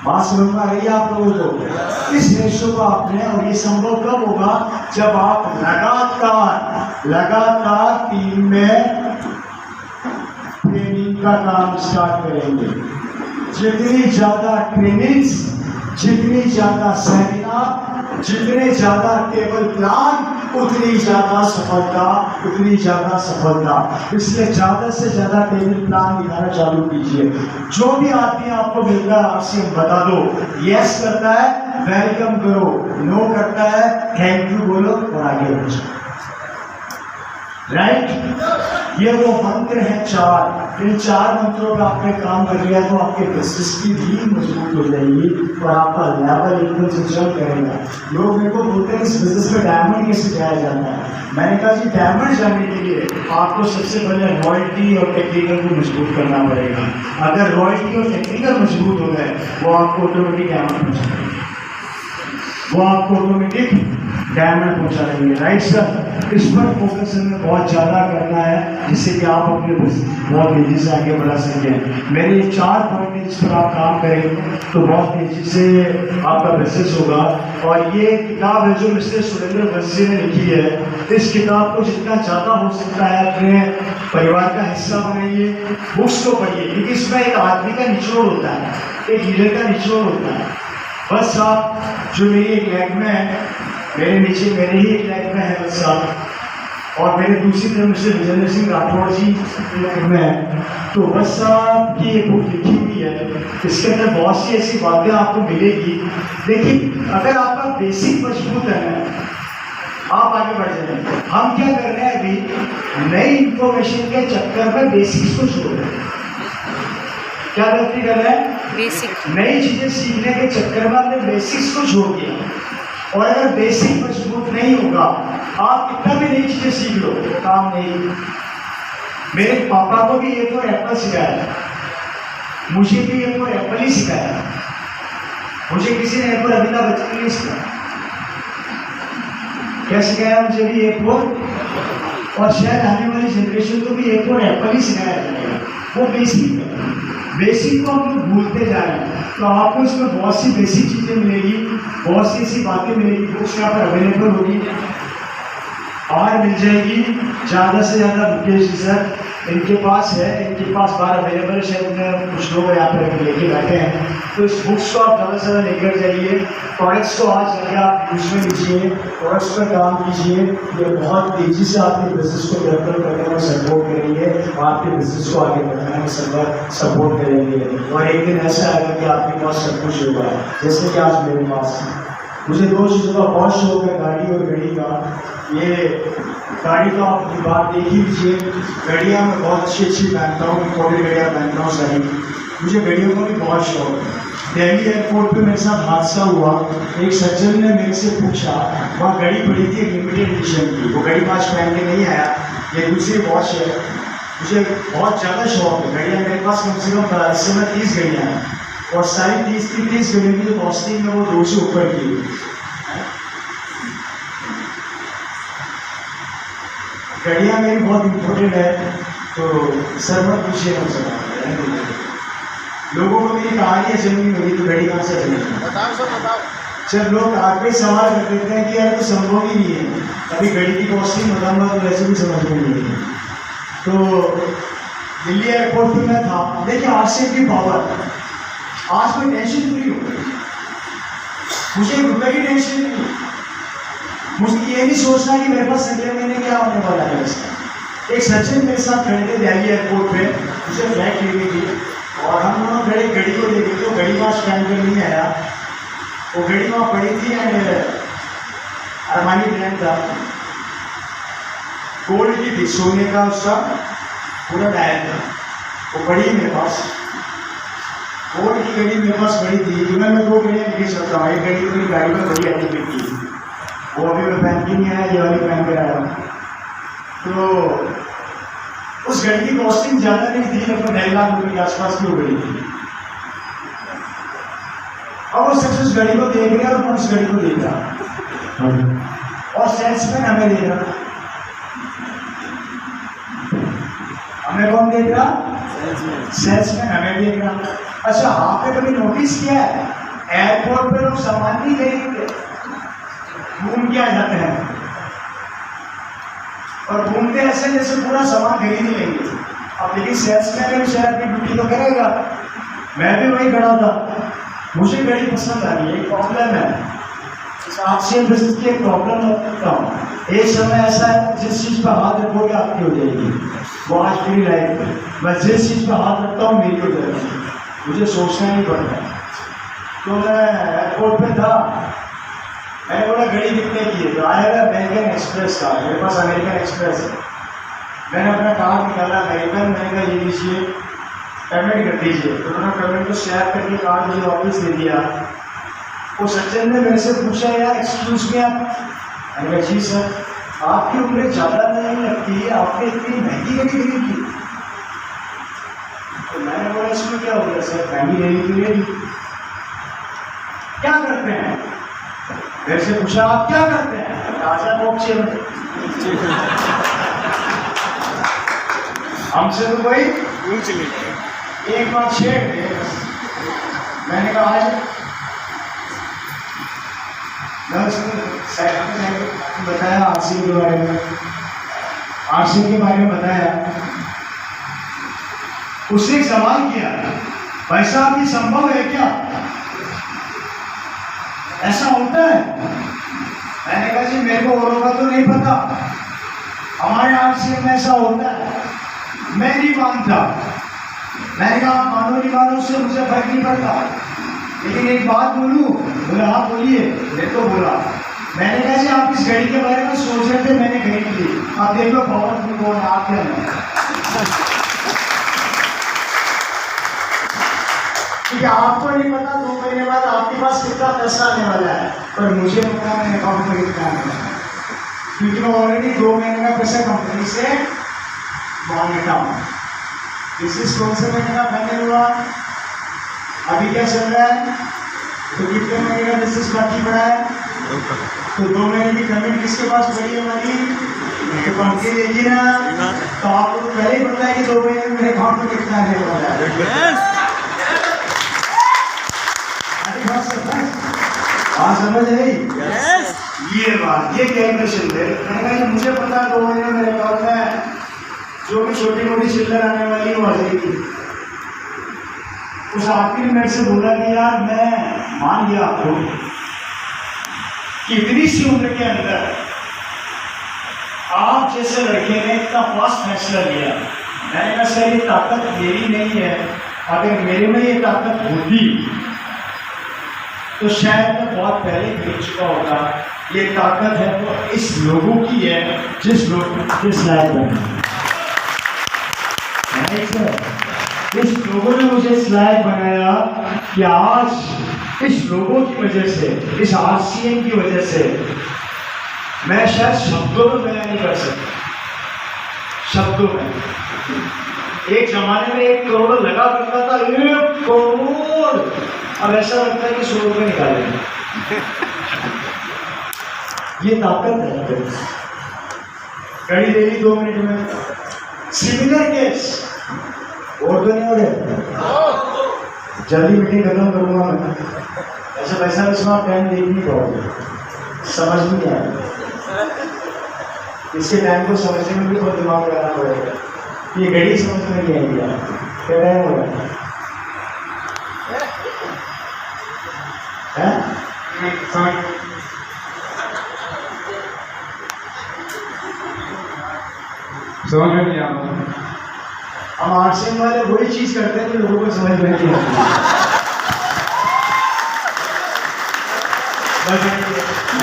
बात समझ में आ रही है आप लोगों को? इस रेशो को आपने, और ये संभव कब होगा जब आप लगातार टीम में ट्रेनिंग का काम स्टार्ट करेंगे। जितनी ज्यादा ट्रेनिंग्स, जितनी ज्यादा सेमिनार, जितने ज्यादा टेबल प्लान, उतनी ज्यादा सफलता, उतनी ज्यादा सफलता। इसलिए ज्यादा से ज्यादा टेबल प्लान दिखाना चालू कीजिए। जो भी आदमी आपको मिल रहा है आपसे बता दो, यस करता है वेलकम करो, नो करता है थैंक यू बोलो और आगे बढ़ो। राइट? ये वो मंत्र हैं 4। इन 4 मंत्रों का आपने काम कर लिया तो आपके बिजनेस की भी मजबूत हो जाएगी और आपका लेवल एकदम से जंप करेगा। लोग मेरे को बोलते हैं इस बिजनेस में डायमंड कैसे जाया जाता है। मैंने कहा जी डायमंड जाने के लिए आपको सबसे पहले रॉयल्टी और टेक्निकल को मजबूत करना पड़ेगा। अगर रॉयल्टी और टेक्निकल मजबूत हो गए वो आपको ऑटोमेटिक डायमंड पहुँचा देंगे, वो आपको ऑटोमेटिक डायमंड पहुँचा देंगे। Right sir? इस पर फोकस हमें बहुत ज़्यादा करना है जिससे कि आप अपने बहुत तेज़ी से आगे बढ़ा सकें। मेरे 4 पॉइंट हैं जिस पर आप काम करेंगे तो बहुत तेज़ी से आपका बिजनेस होगा। और ये किताब है जो मिस्टर सुरेंद्र बंसी ने लिखी है। इस किताब को जितना ज़्यादा हो सकता है अपने परिवार का हिस्सा बनाइए, बुक्स को पढ़िए, क्योंकि इसमें एक आदमी का निचोड़ होता है, एक लीडर का निचोड़ होता है। बस आप जो मेरी एक लैब में है, मेरे नीचे मेरे ही एक लैब में है बस साहब, और मेरे दूसरी तरफ से विजेंद्र सिंह राठौड़ जी में है। तो बस साहब की एक बुक लिखी हुई है, इसके अंदर बहुत सी ऐसी बातें आपको मिलेगी। लेकिन अगर आपका बेसिक मजबूत है आप आगे बढ़ जाएंगे। हम क्या कर रहे हैं अभी, नई इंफॉर्मेशन के चक्कर में बेसिक्स को छोड़ रहे हैं। क्या गलती कर रहे हैं? बेसिक नई चीजें सीखने के चक्कर में हमने बेसिक्स को छोड़ दिया। और अगर बेसिक मजबूत नहीं होगा आप कितना भी नई चीजें सीख लो काम नहीं। मेरे पापा को भी एक और एप्पल सिखाया, मुझे भी एक और एप्पल ही सिखाया, मुझे किसी ने एप्पल अमिताभ बच्चन नहीं सिखाया। क्या सिखाया? मुझे भी एक और शायद आने वाली जनरेशन को भी एक और एप्पल ही सिखाया जाएगा। वो बेसिक है, बेसिक को हम लोग भूलते जा रहे हैं। तो आपको इसमें बहुत सी बेसिक चीज़ें मिलेगी, बहुत सी ऐसी बातें मिलेगी, बुक्स यहाँ पर अवेलेबल होगी और मिल जाएगी। ज़्यादा से ज़्यादा मुकेश जी सर इनके पास है, इनके पास बाहर अवेलेबल है, शायद में कुछ लोग यहाँ पर लेके बैठे हैं। तो इस बुक्स को आप ज़्यादा से ज़्यादा लेकर जाइए। प्रोडक्ट्स को आज जाके आप यूज में लीजिए, प्रोडक्ट्स पर काम कीजिए। ये बहुत तेज़ी से आपके बिजनेस को डेवलप करने में सपोर्ट करेंगे, आपके बिजनेस को आगे बढ़ाने में सपोर्ट करेंगे। और एक दिन ऐसा आएगा कि आपके पास सब कुछ होगा, जैसे कि आज मेरे पास है। मुझे 2 चीज़ों का बहुत शौक है, गाड़ी और घड़ी का। ये गाड़ी तो आप बात देख ही लीजिए, घड़ियाँ मैं बहुत अच्छी पहनता हूँ, थोड़ी घड़ियाँ पहनता हूँ सारी। मुझे घड़ियों का भी बहुत शौक है। दिल्ली एयरपोर्ट पे मेरे साथ हादसा हुआ, एक सज्जन ने मेरे से पूछा, वहाँ घड़ी पड़ी थी लिमिटेड एडिशन की, वो घड़ी वॉच पहन के नहीं आया, ये दूसरी वॉच है। मुझे बहुत ज़्यादा शौक है घड़ियाँ, मेरे पास कम से कम इस समय 30 घड़ियाँ हैं और सारी 30 घड़ियों की जो कॉस्टिंग है वो 2 से ऊपर की। घड़ियाँ मेरी बहुत इम्पोर्टेंट है, तो सर मत पूछिए मुझसे। लोगों को मेरी कहानियाँ सुननी होगी तो घड़ी कहाँ से बनी? बताओ सर, बताओ। जब लोग आगे सवाल कर देते हैं कि यार तो संभव ही नहीं है, अभी घड़ी की कॉस्टिंग बताऊंगा तो वैसे भी समझ में नहीं है। तो दिल्ली एयरपोर्ट पे मैं था, देखिए आरसीएम की पावर, आज कोई टेंशन फ्री हो, मुझे एक रुपये की टेंशन नहीं। मुझे ये नहीं सोचना कि मेरे पास अगले महीने क्या होने वाला है इसका। एक सचिन मेरे साथ खड़े थे दिल्ली एयरपोर्ट पे, उसे फ्लाइट लेनी थी और हम दोनों खड़े घड़ी को देखे तो घड़ी वहाँ स्टैंड पर नहीं आया, वो घड़ी वहाँ पड़ी थी एंड अरमानी ब्रांड था, गोल्ड की थी, सोने का उसका पूरा डायल था, वो पड़ी मेरे पास, गोल्ड की घड़ी मेरे पास पड़ी थी। इवन मैं 2 घड़ियाँ लेके चलता हूँ, एक घड़ी मेरी गाड़ी में बड़ी आती थी, वो अभी मैं पहन के नहीं आया, ये वाली पहन के आया हूँ। तो उस घड़ी की कॉस्टिंग ज़्यादा नहीं थी, लगभग 2.5 लाख रुपये के आसपास की वो घड़ी थी। और वो शख्स उस घड़ी को देख रहा और मैं उस घड़ी को देख रहा और सेल्समैन हमें देख रहा। हमें कौन देख रहा? सेल्समैन हमें देख रहा। अच्छा, आपने कभी नोटिस किया है एयरपोर्ट पे लोग सामान नहीं खरीदते, घूम के आ जाते हैं और घूमते ऐसे जैसे पूरा सामान खरीद ही लेंगे। अब लेकिन सेल्समैन भी शायद अपनी ड्यूटी तो करेगा। मैं भी वही खड़ा था, मुझे घड़ी पसंद आ रही है, एक प्रॉब्लम है, आपसे बिजनेस की एक प्रॉब्लम रखता हूँ। एक समय ऐसा है जिस चीज़ पर हाथ रखोगे आपकी हो जाएगी, वो आज पूरी लाइफ में मैं जिस चीज़ पर हाथ रखता हूँ मेरी हो जाएगी, मुझे सोचना नहीं पड़ता। तो मैं एयरपोर्ट पे था, मैंने बोला घड़ी कितने की है, तो आएगा अमेरिकन एक्सप्रेस का, मेरे पास अमेरिकन एक्सप्रेस है। मैंने अपना कार्ड निकाला अमेरिकन, मैंने कहा ये लीजिए पेमेंट कर दीजिए, तो उन्होंने पेमेंट को शेयर करके कार्ड मुझे वापस दे दिया। वो सचिन ने मेरे से पूछा यार एक्सक्यूज मी आप, मैंने कहा जी सर, आपकी उम्र ज़्यादा नहीं लगती है, आपने इतनी महंगी घड़ी खरीदी। तो मैंने बोला इसमें क्या हो गया सर, महंगी लेनी तो लेनी, क्या करते हैं? मेरे से पूछा आप क्या करते हैं? ताजा मोक्षे में हमसे तो भाई एक बार छेड़ दे। मैंने कहा आज बताया आरसी के बारे में, आरसी के बारे में बताया। उसने एक सवाल किया, भाई साहब ये संभव है क्या, ऐसा होता है? मैंने कहा जी मेरे को औरों का तो नहीं पता, हमारे आरसी में ऐसा होता है। मैं नहीं मानता। मैंने कहा आप मानो नहीं मानो उससे मुझे फर्क नहीं पड़ता, लेकिन एक बात बोलूं? बोला आप बोलिए। मैं तो बोला, मैंने कहा जी आप इस घड़ी के बारे में सोच रहे थे, मैंने खरीद ली, आप देख लो पावरफुल कौन है, आप क्या नहीं। क्योंकि आपको नहीं पता 2 महीने बाद आपके पास कितना पैसा आने वाला है, पर मुझे पता है अकाउंट में कितना आने वाला है, क्योंकि मैं ऑलरेडी 2 महीने का पैसा कंपनी से मांग लेता हूँ। इस कौन से महीने का फाइनल हुआ, अभी क्या चल रहा है, तो कितने महीने का बिजनेस बाकी पड़ा है, तो 2 महीने की पेमेंट किसके पास पड़ी है हमारी, मेरे अकाउंट के देगी ना। तो आपको पहले ही पता है कि 2 महीने में मेरे अकाउंट में कितना आने वाला है। हाँ समझ आई? ये बात, ये कैलकुलेशन है। मैंने कहा मुझे पता 2 महीने में मेरे अकाउंट में जो भी छोटी मोटी चिल्लर आने वाली है वो आ जाएगी। उस आदमी ने मेरे से बोला कि यार मैं मान गया आपको कि इतनी सी उम्र के अंदर आप जैसे लड़के ने इतना फास्ट फैसला लिया। मैंने कहा सर ये ताकत मेरी नहीं है, अगर मेरे में ये ताकत होती तो शायद मैं बहुत पहले खरीद चुका होता। ये ताकत है वो इस लोगों की है जिस लायक बने। इस लोगों ने मुझे इस लायक बनाया कि आज इस लोगों की वजह से, इस आरसीएम की वजह से मैं शायद शब्दों में बयान नहीं कर सकता। शब्दों में एक जमाने में 1 करोड़ लगा करता था, 1 करोड़, अब ऐसा लगता है कि 100 रुपये निकालेंगे। ये ताकत है। घड़ी दे दी 2 मिनट में। सिमिलर केस और तो नहीं हो रहे, जल्दी मीटिंग खत्म करूंगा मैं। ऐसा पैसा इसमें आप टाइम देख नहीं पाओगे, समझ नहीं आएगा। इसके टाइम को समझने में भी बहुत दिमाग लगाना पड़ेगा। ये घड़ी समझ में नहीं आएगी, क्या टाइम हो रहा है? समझ में नहीं आता। हम आर्ट्स वाले वही चीज करते हैं जो लोगों को समझ में नहीं आती। बस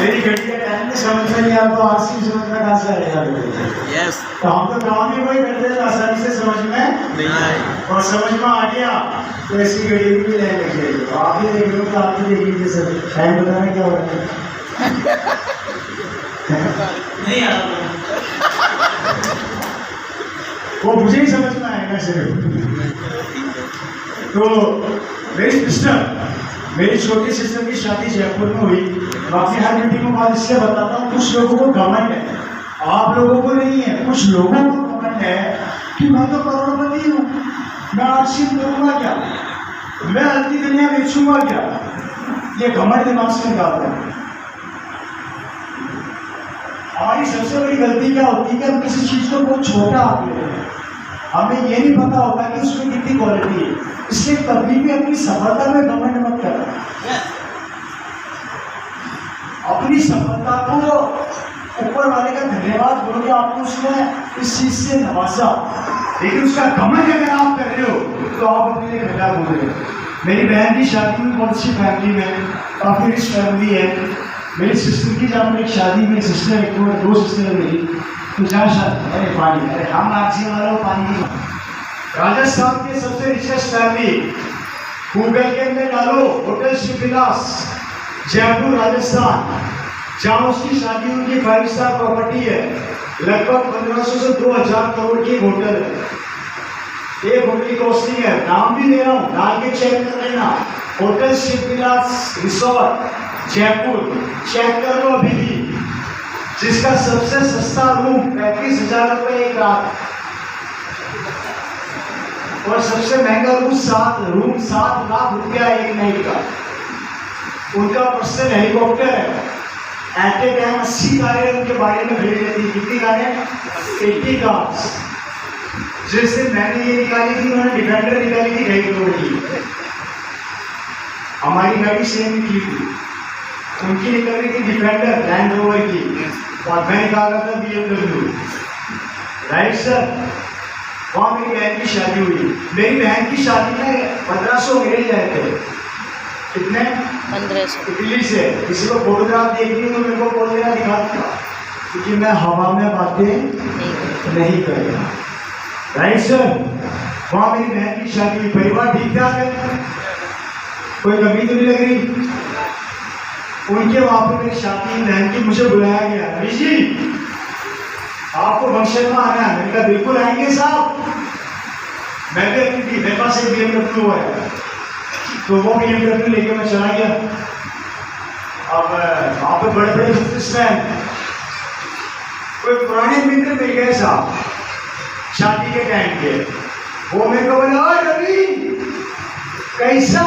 मेरी घटिया टाइम में समझ में नहीं आता तो आर्ट्स की समझ में कहाँ से आएगा? यस तो हम तो काम ही वही करते हैं आसानी से समझ में नहीं आए और समझ में आ गया तो ऐसी घड़ी भी लेने लगे। तो आप ही देख लो तो आप ही देख लीजिए सर, टाइम बताना क्या हो रहा है। नहीं आता वो मुझे ही समझ में आएगा सिर्फ। तो मेरी सिस्टर, मेरी छोटी सिस्टर की शादी जयपुर में हुई। मैं अपनी हर मीटिंग में बात इसलिए बताता हूँ, कुछ लोगों को घमंड है, आप लोगों को नहीं है, कुछ लोगों को घमंड है कि मैं तो करोड़पति हूँ, मैं आर्शिक करूँगा क्या, मैं हल्की दुनिया बेचूंगा क्या। ये घमंड दिमाग से निकालते हैं। हमारी सबसे बड़ी गलती क्या होती है कि हम किसी चीज को बहुत छोटा आंक लेते हैं। हमें ये नहीं पता होता कि उसमें कितनी क्वालिटी है। इसलिए कभी भी अपनी सफलता में घमंड मत करना। अपनी सफलता को ऊपर वाले का धन्यवाद बोलो कि आपको उसने इस चीज से नवाजा, लेकिन उसका घमंड अगर आप कर रहे हो तो आप अपने लिए घटा बोल रहे हो। मेरी बहन की शादी में बहुत अच्छी फैमिली में, काफी रिच फैमिली है। मेरी सिस्टर की जब मेरी शादी में सिस्टर एक दो सिस्टर मेरी तो जहाँ शादी, अरे पानी, अरे हम आरसी वालों पानी की। राजस्थान के सबसे रिचेस्ट फैमिली, गूगल के अंदर डालो होटल शिवविलास जयपुर राजस्थान, जहाँ उसकी शादी उनकी 5 स्टार प्रॉपर्टी है। लगभग 1500 से 2000 करोड़ की होटल है। एक होटल की कॉस्टिंग है, नाम भी दे रहा हूँ, डाल के चेक कर लेना, hotel Shivvilas resort Jaipur, check कर लो अभी भी। जिसका सबसे सस्ता रूम 35,000 रुपए एक रात और सबसे महंगा रूम 7 लाख रुपया एक नाइट का। उनका पर्सनल हेलीकॉप्टर है। एट ए टाइम 80 कारें उनके बारे में खड़ी रहती है। कितनी कारें? 80 कार्स। जिस दिन मैंने ये निकाली थी, उन्होंने डिफेंडर निकाली थी 2.5 करोड़ की। हमारी गाड़ी सेम निकली थी, उनकी निकल रही थी डिफेंडर लैंड रोवर की, और मैं निकाल रहा था BMW। राइट सर, वहाँ मेरी बहन की शादी हुई। मेरी बहन की शादी में 1500 मेरे जाए थे। कितने? 1500। दिल्ली से। किसी को फोटोग्राफ देखनी तो मेरे को बोल देना, दिखा दूंगा, क्योंकि मैं हवा में बातें नहीं करूँगा। राइट सर, वहाँ मेरी बहन की शादी हुई। परिवार ठीक ठाक है, कोई कमी तो नहीं लग रही। उनके वहाँ पे मेरी शादी बहन की, मुझे बुलाया गया, रवि जी आपको फंक्शन में आना है। मैंने कहा बिल्कुल आएंगे साहब। मैं भी अपनी, मेरे पास एक BMW है, तो वो BMW लेके मैं चला गया। अब वहाँ पे बड़े बड़े बिजनेसमैन, कोई पुराने मित्र मिल गए साहब शादी के टाइम के। वो मेरे को बोला, रवि कैसा?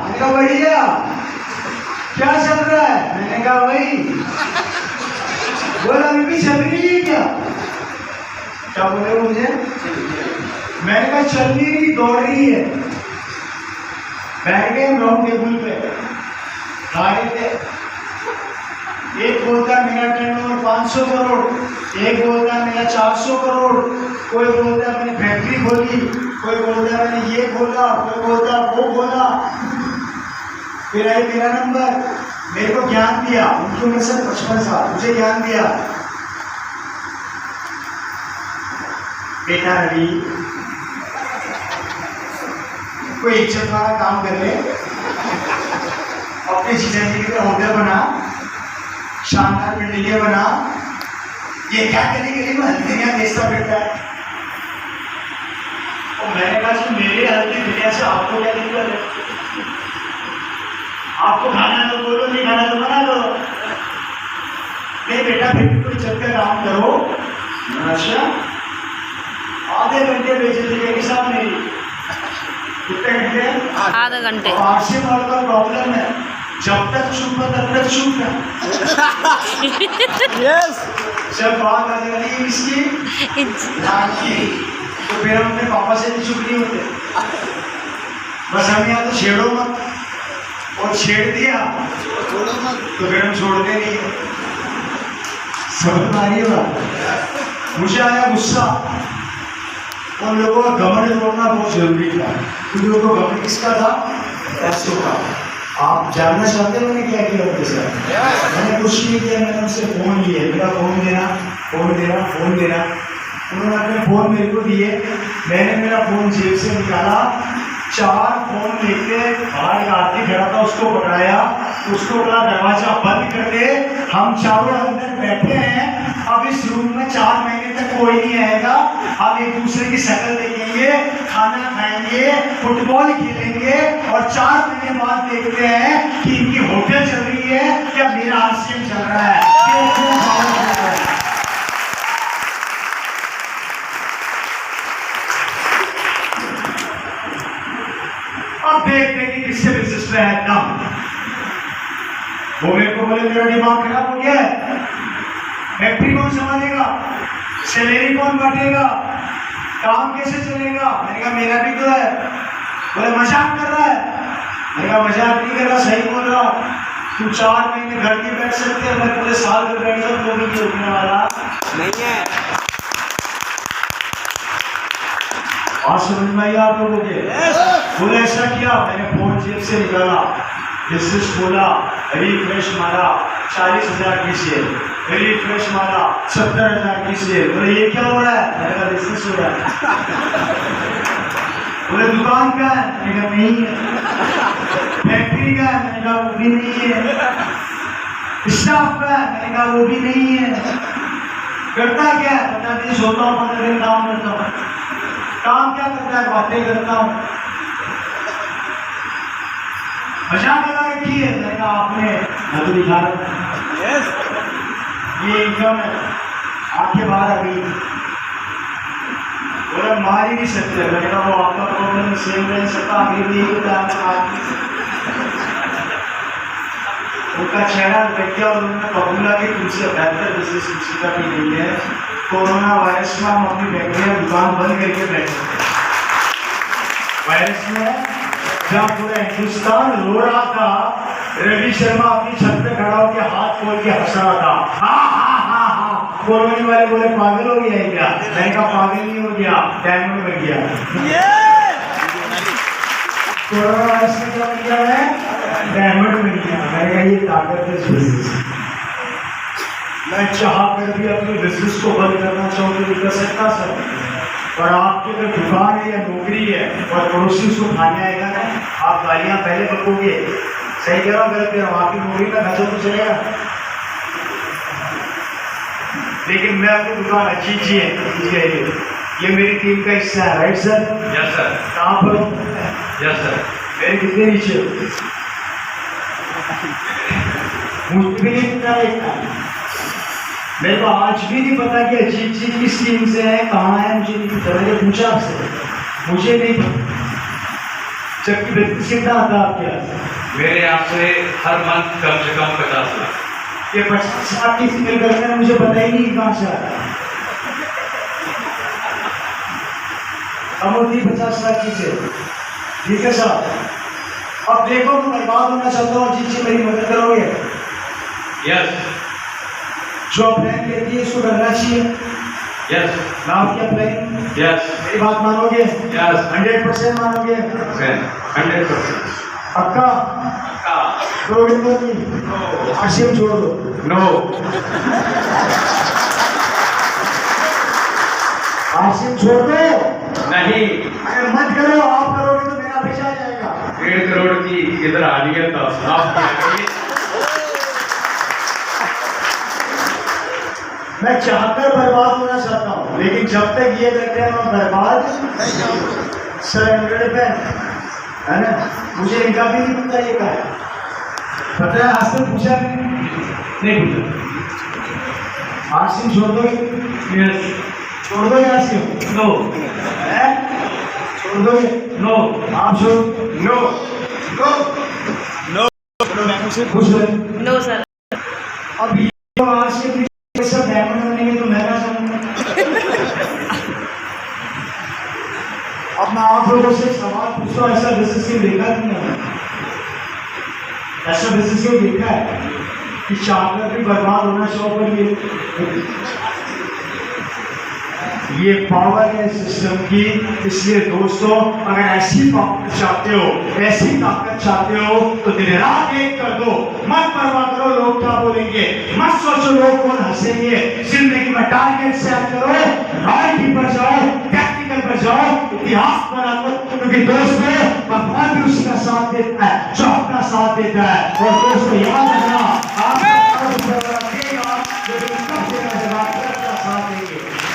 मैंने कहा बढ़िया, क्या चल रहा है? मैंने कहा वही। बोला अभी चल रही है क्या? क्या बोले मुझे? मैंने कहा चल नहीं रही, दौड़ रही है। बैठ गए हम राउंड टेबल पे, खा रहे थे। एक बोलता मेरा टर्नओवर 500 करोड़, एक बोलता मेरा 400 करोड़, कोई बोलता मैंने फैक्ट्री खोली, कोई बोलता मैंने ये खोला, कोई बोलता वो खोला। फिर आई मेरा नंबर, मेरे को ज्ञान दिया। उनकी उम्र से 55 साल, मुझे ज्ञान दिया, बेटा रवि कोई इज्जत वाला काम कर ले, अपने जिंदगी के होटल बना, शानदार बिल्डिंगें बना। ये क्या करने के लिए हल्दी बेचता फिरता है? और मैंने कहा कि मेरे हल्दी दुनिया से आपको क्या दिक्कत है? आपको खाना तो बोलो, नहीं खाना तो बना दो। नहीं बेटा, फिर भी कोई चल कर काम करो। अच्छा, आधे घंटे बेचने के साथ मेरी, कितने घंटे? आधा घंटे। और आरसी वालों का प्रॉब्लम है, जब तक चुप है तब तक चुप है। यस, जब बात आ जाती है इसकी लाल की, तो फिर हम अपने पापा से भी चुप नहीं होते। बस हम यहाँ तो छेड़ो मत, और छेड़ दिया तो फिर हम छोड़ते नहीं। समझ में आ रही है बात? मुझे आया गुस्सा। उन लोगों का घमंड तोड़ना बहुत जरूरी था। उन लोगों को घमंड किसका था? पैसों का। आप जानना चाहते हो मैंने क्या किया उनके साथ? मैंने कुछ नहीं किया, मैंने उनसे फोन लिए, मेरा फोन देना, फोन देना, फोन देना। उन्होंने अपने फोन मेरे को दिए, मैंने मेरा फोन जेब से निकाला, 4 फोन लेके बाहर एक आदमी खड़ा था, उसको पकड़ाया, उसको बोला दरवाजा बंद कर दे, हम चारों अंदर बैठे हैं, अब इस रूम में 4 महीने तक कोई नहीं आएगा, हम एक दूसरे की शक्ल देखेंगे, खाना खाएंगे, फुटबॉल खेलेंगे और 4 महीने बाद देखते हैं कि इनकी होटल चल रही है या मेरा आरसीएम चल रहा है। अब देखते हैं कि किससे बिजनेस में है दम। वो मेरे को बोले मेरा दिमाग खराब हो गया है, फैक्ट्री कौन संभालेगा, सैलरी कौन बांटेगा, काम कैसे चलेगा? मैंने कहा मेरा भी तो है। बोले मजाक कर रहा है। मैंने कहा मजाक नहीं कर रहा, सही बोल रहा। तू 4 महीने घर नहीं बैठ सकते, मैं पूरे साल में बैठ जाऊँ तो भी नहीं रुकने वाला नहीं है। आज समझ में आया आप लोगों के? बोले ऐसा किया, मैंने फोन जेब से निकाला, बिजनेस खोला, रिफ्रेश मारा, 40,000 की सेल, रिफ्रेश मारा, 70,000 की सेल। बोले ये क्या हो रहा है? मैंने कहा बिजनेस हो रहा है। बोले दुकान का है? मैंने कहा नहीं है। फैक्ट्री का है? मैंने कहा वो भी नहीं है। स्टाफ का है? मैंने कहा वो भी नहीं है। करता क्या है? 15 दिन सोता हूँ, 15 दिन काम करता हूँ। काम क्या करता है? बातें करता हूँ। मजाक लगा रखी है। मैंने कहा आपने नजर दिखा रहा, ये इनकम है, आंखें बाहर आ गई। बोला मार ही नहीं सकते। मैंने कहा वो आपका प्रॉब्लम, सेम नहीं सकता, आगे भी यही होता है। उनका चेहरा बैठ गया और उन्होंने कबूला कि तुमसे बेहतर बिजनेस किसी का भी नहीं है। कोरोना वायरस में हम अपनी फैक्ट्री दुकान बंद करके बैठे। वायरस में जब पूरा हिंदुस्तान रो रहा था, रवि शर्मा अपनी छत पे खड़ा होकर हाथ खोल के हंस रहा था, हा हा हा हा। कोरोना वाले बोले पागल हो गया है क्या? मैंने कहा पागल नहीं हो गया, डायमंड बन गया। कोरोना वायरस में क्या बन गया है? डायमंड बन गया। मैंने कहा ये ताकत है बिजनेस। मैं चाह कर भी अपने बिजनेस को बंद करना चाहूँ तो नहीं कर सकता सर। और आपकी अगर दुकान है या नौकरी है और पड़ोसी उसको खाने आएगा ना, आप गालियाँ पहले बकोगे। सही कह रहा हूँ गलत कह रहा हूँ? आपकी नौकरी का खर्चा तो चलेगा, लेकिन मैं अपनी दुकान अच्छी है, ये मेरी टीम का हिस्सा है। Right sir? Yes sir. कहाँ पर? Yes sir. मेरे कितने नीचे? मुझे भी नहीं पता है। मेरे को आज भी नहीं पता कि अजीत जी किस टीम से है, कहाँ है, मुझे नहीं पता। मैंने पूछा आपसे, मुझे नहीं पता। जबकि बिजनेस कितना आता आपके यहाँ? मेरे यहाँ से हर मंथ कम से कम 50 लाख। ये 50 लाख की सिंगल करना मुझे पता ही नहीं कहाँ से आता है। कम होती 50 लाख की से। ठीक है साहब, अब देखो मैं बर्बाद होना चाहता हूँ, अजीत जी मेरी मदद करोगे? यस। जो प्लान लेती है उसको करना चाहिए। यस। मैं आपकी प्लान, यस। मेरी बात मानोगे? यस। 100% मानोगे? 100%। पक्का? करोगे तो नहीं? आरसीएम छोड़ दो। नो। आरसीएम छोड़ दो। नहीं। अगर मत करो, आप करोगे तो मेरा पैसा आ जाएगा। 1.5 करोड़ की इधर आ रही है तो आप मैं चाहकर बर्बाद होना चाहता हूँ, लेकिन जब तक ये करते हैं मैं बर्बाद सर है ना। मुझे इनका भी नहीं पता ये क्या है। पता है आज तक पूछा नहीं पूछा। आरसीएम छोड़ दोगे? यस। छोड़ दोगे आरसीएम? नो। छोड़ दोगे? नो। आप छोड़? नो। नो। नो। मैं मुझसे पूछ रहे? No sir. अब ये आरसीएम सब डायमंड बनेंगे तो मैं क्या करूँगा? अब मैं आप लोगों से सवाल पूछ रहा हूँ, ऐसा बिजनेस क्यों देखा नहीं है? ऐसा बिजनेस क्यों देखा है कि चाहकर भी बर्बाद होना चाहो पर ये ये पावर है सिस्टम की। इसलिए दोस्तों, अगर ऐसी ताकत चाहते हो, ऐसी ताकत चाहते हो, तो दिन रात एक कर दो। मत परवाह करो लोग क्या बोलेंगे, मत सोचो लोग कौन हंसेंगे। जिंदगी में टारगेट सेट करो, रॉयल्टी पर जाओ, टेक्निकल पर जाओ, इतिहास बना दो। क्योंकि दोस्तों, भगवान भी उसका साथ देता है जो अपना साथ देता है। और दोस्तों याद रखना, आप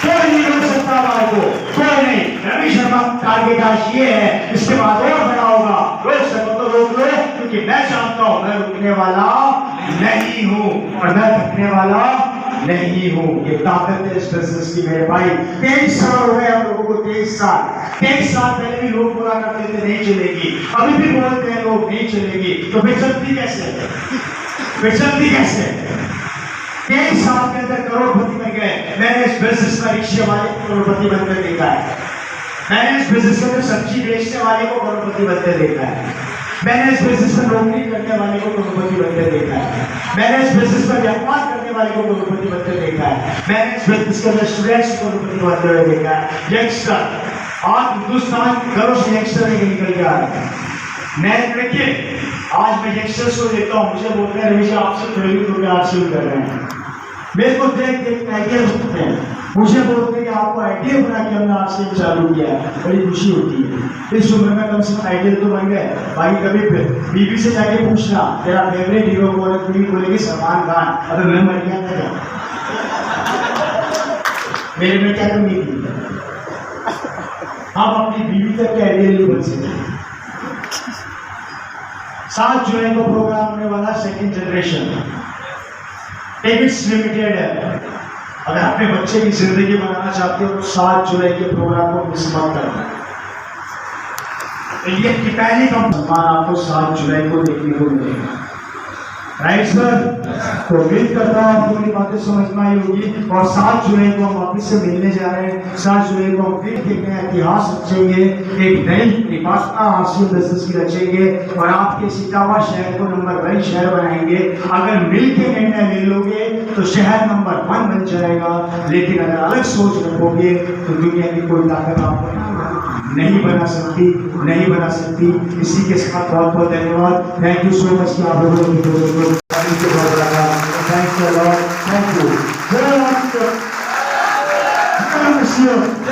कोई नहीं रोक सकता भाई को, कोई नहीं। रवि शर्मा टारगेट आज ये है, इसके बाद और बड़ा होगा। रोक सको तो रोक लो, क्योंकि मैं जानता हूं मैं रुकने वाला नहीं हूं और मैं थकने वाला नहीं हूं। ये ताकत है इस बिजनेस की मेरे भाई। 23 साल हो गए हम लोगों को, 23 साल पहले भी लोग बोला करते थे नहीं चलेगी, अभी भी बोलते हैं लोग नहीं चलेगी, तो फिर चलती कैसे, फिर चलती कैसे? 23 साल के अंदर करोड़पति बन गए। मैंने इस बिजनेस में रिक्शे वाले को करोड़पति बनकर देखा है, मैंने इस बिजनेस में सब्जी बेचने वाले को करोड़पति बनते देखा है, मैंने इस बिजनेस में नौकरी करने वाले को करोड़पति बनते देखा है, मैंने इस बिजनेस में व्यापार करने वाले को करोड़पति बनते देखा है, मैंने इस बिजनेस के अंदर स्टूडेंट्स को करोड़पति बनते हुए देखा है। यंगस्टर, आज हिंदुस्तान घरों से यंगस्टर निकल के आ रहे हैं। मैं देखिए, आज मैं यंगस्टर्स को देखता हूँ, मुझे बोलते हैं रमेश आपसे प्रेरित होकर आप शुरू कर रहे हैं। मेरे को देख देख आइडिया होते हैं, मुझे बोलते हैं कि आपको आइडिया बना के हमने आपसे चालू किया है, बड़ी खुशी होती है। इस उम्र में कम से कम आइडिया तो बन गए। भाई कभी बीबी से जाके पूछना तेरा फेवरेट हीरो कौन है, बीबी बोलेगी सलमान खान। अगर मैं मर गया था क्या, मेरे में क्या कमी थी? हम अपनी बीवी तक के आइडिया नहीं बन सके। 7 जुलाई को प्रोग्राम होने वाला सेकंड जनरेशन, टिकट्स लिमिटेड है। अगर अपने बच्चे की जिंदगी बनाना चाहते हो तो 7 जुलाई के प्रोग्राम को मिस मत करना। इंडिया की पहली कंपनी आपको 7 जुलाई को देखने को मिलेगा, राइट सर? तो उम्मीद करता हूँ आपको मेरी बातें समझ में आई होगी। और 7 जुलाई को हम वापिस से मिलने जा रहे हैं। 7 जुलाई को हम फिर एक नया इतिहास रचेंगे, एक नई विकासता हासिल बिजनेस की रचेंगे और आपके इटावा शहर को नंबर 1 शहर बनाएंगे। अगर मिल के निर्णय ले लोगे तो शहर नंबर 1 बन जाएगा, लेकिन अगर अलग सोच रखोगे तो दुनिया की कोई ताकत आपको नहीं बना सकती, नहीं बना सकती। इसी के साथ बहुत बहुत धन्यवाद। थैंक यू सो मच कि आप लोगों ने थैंक यू।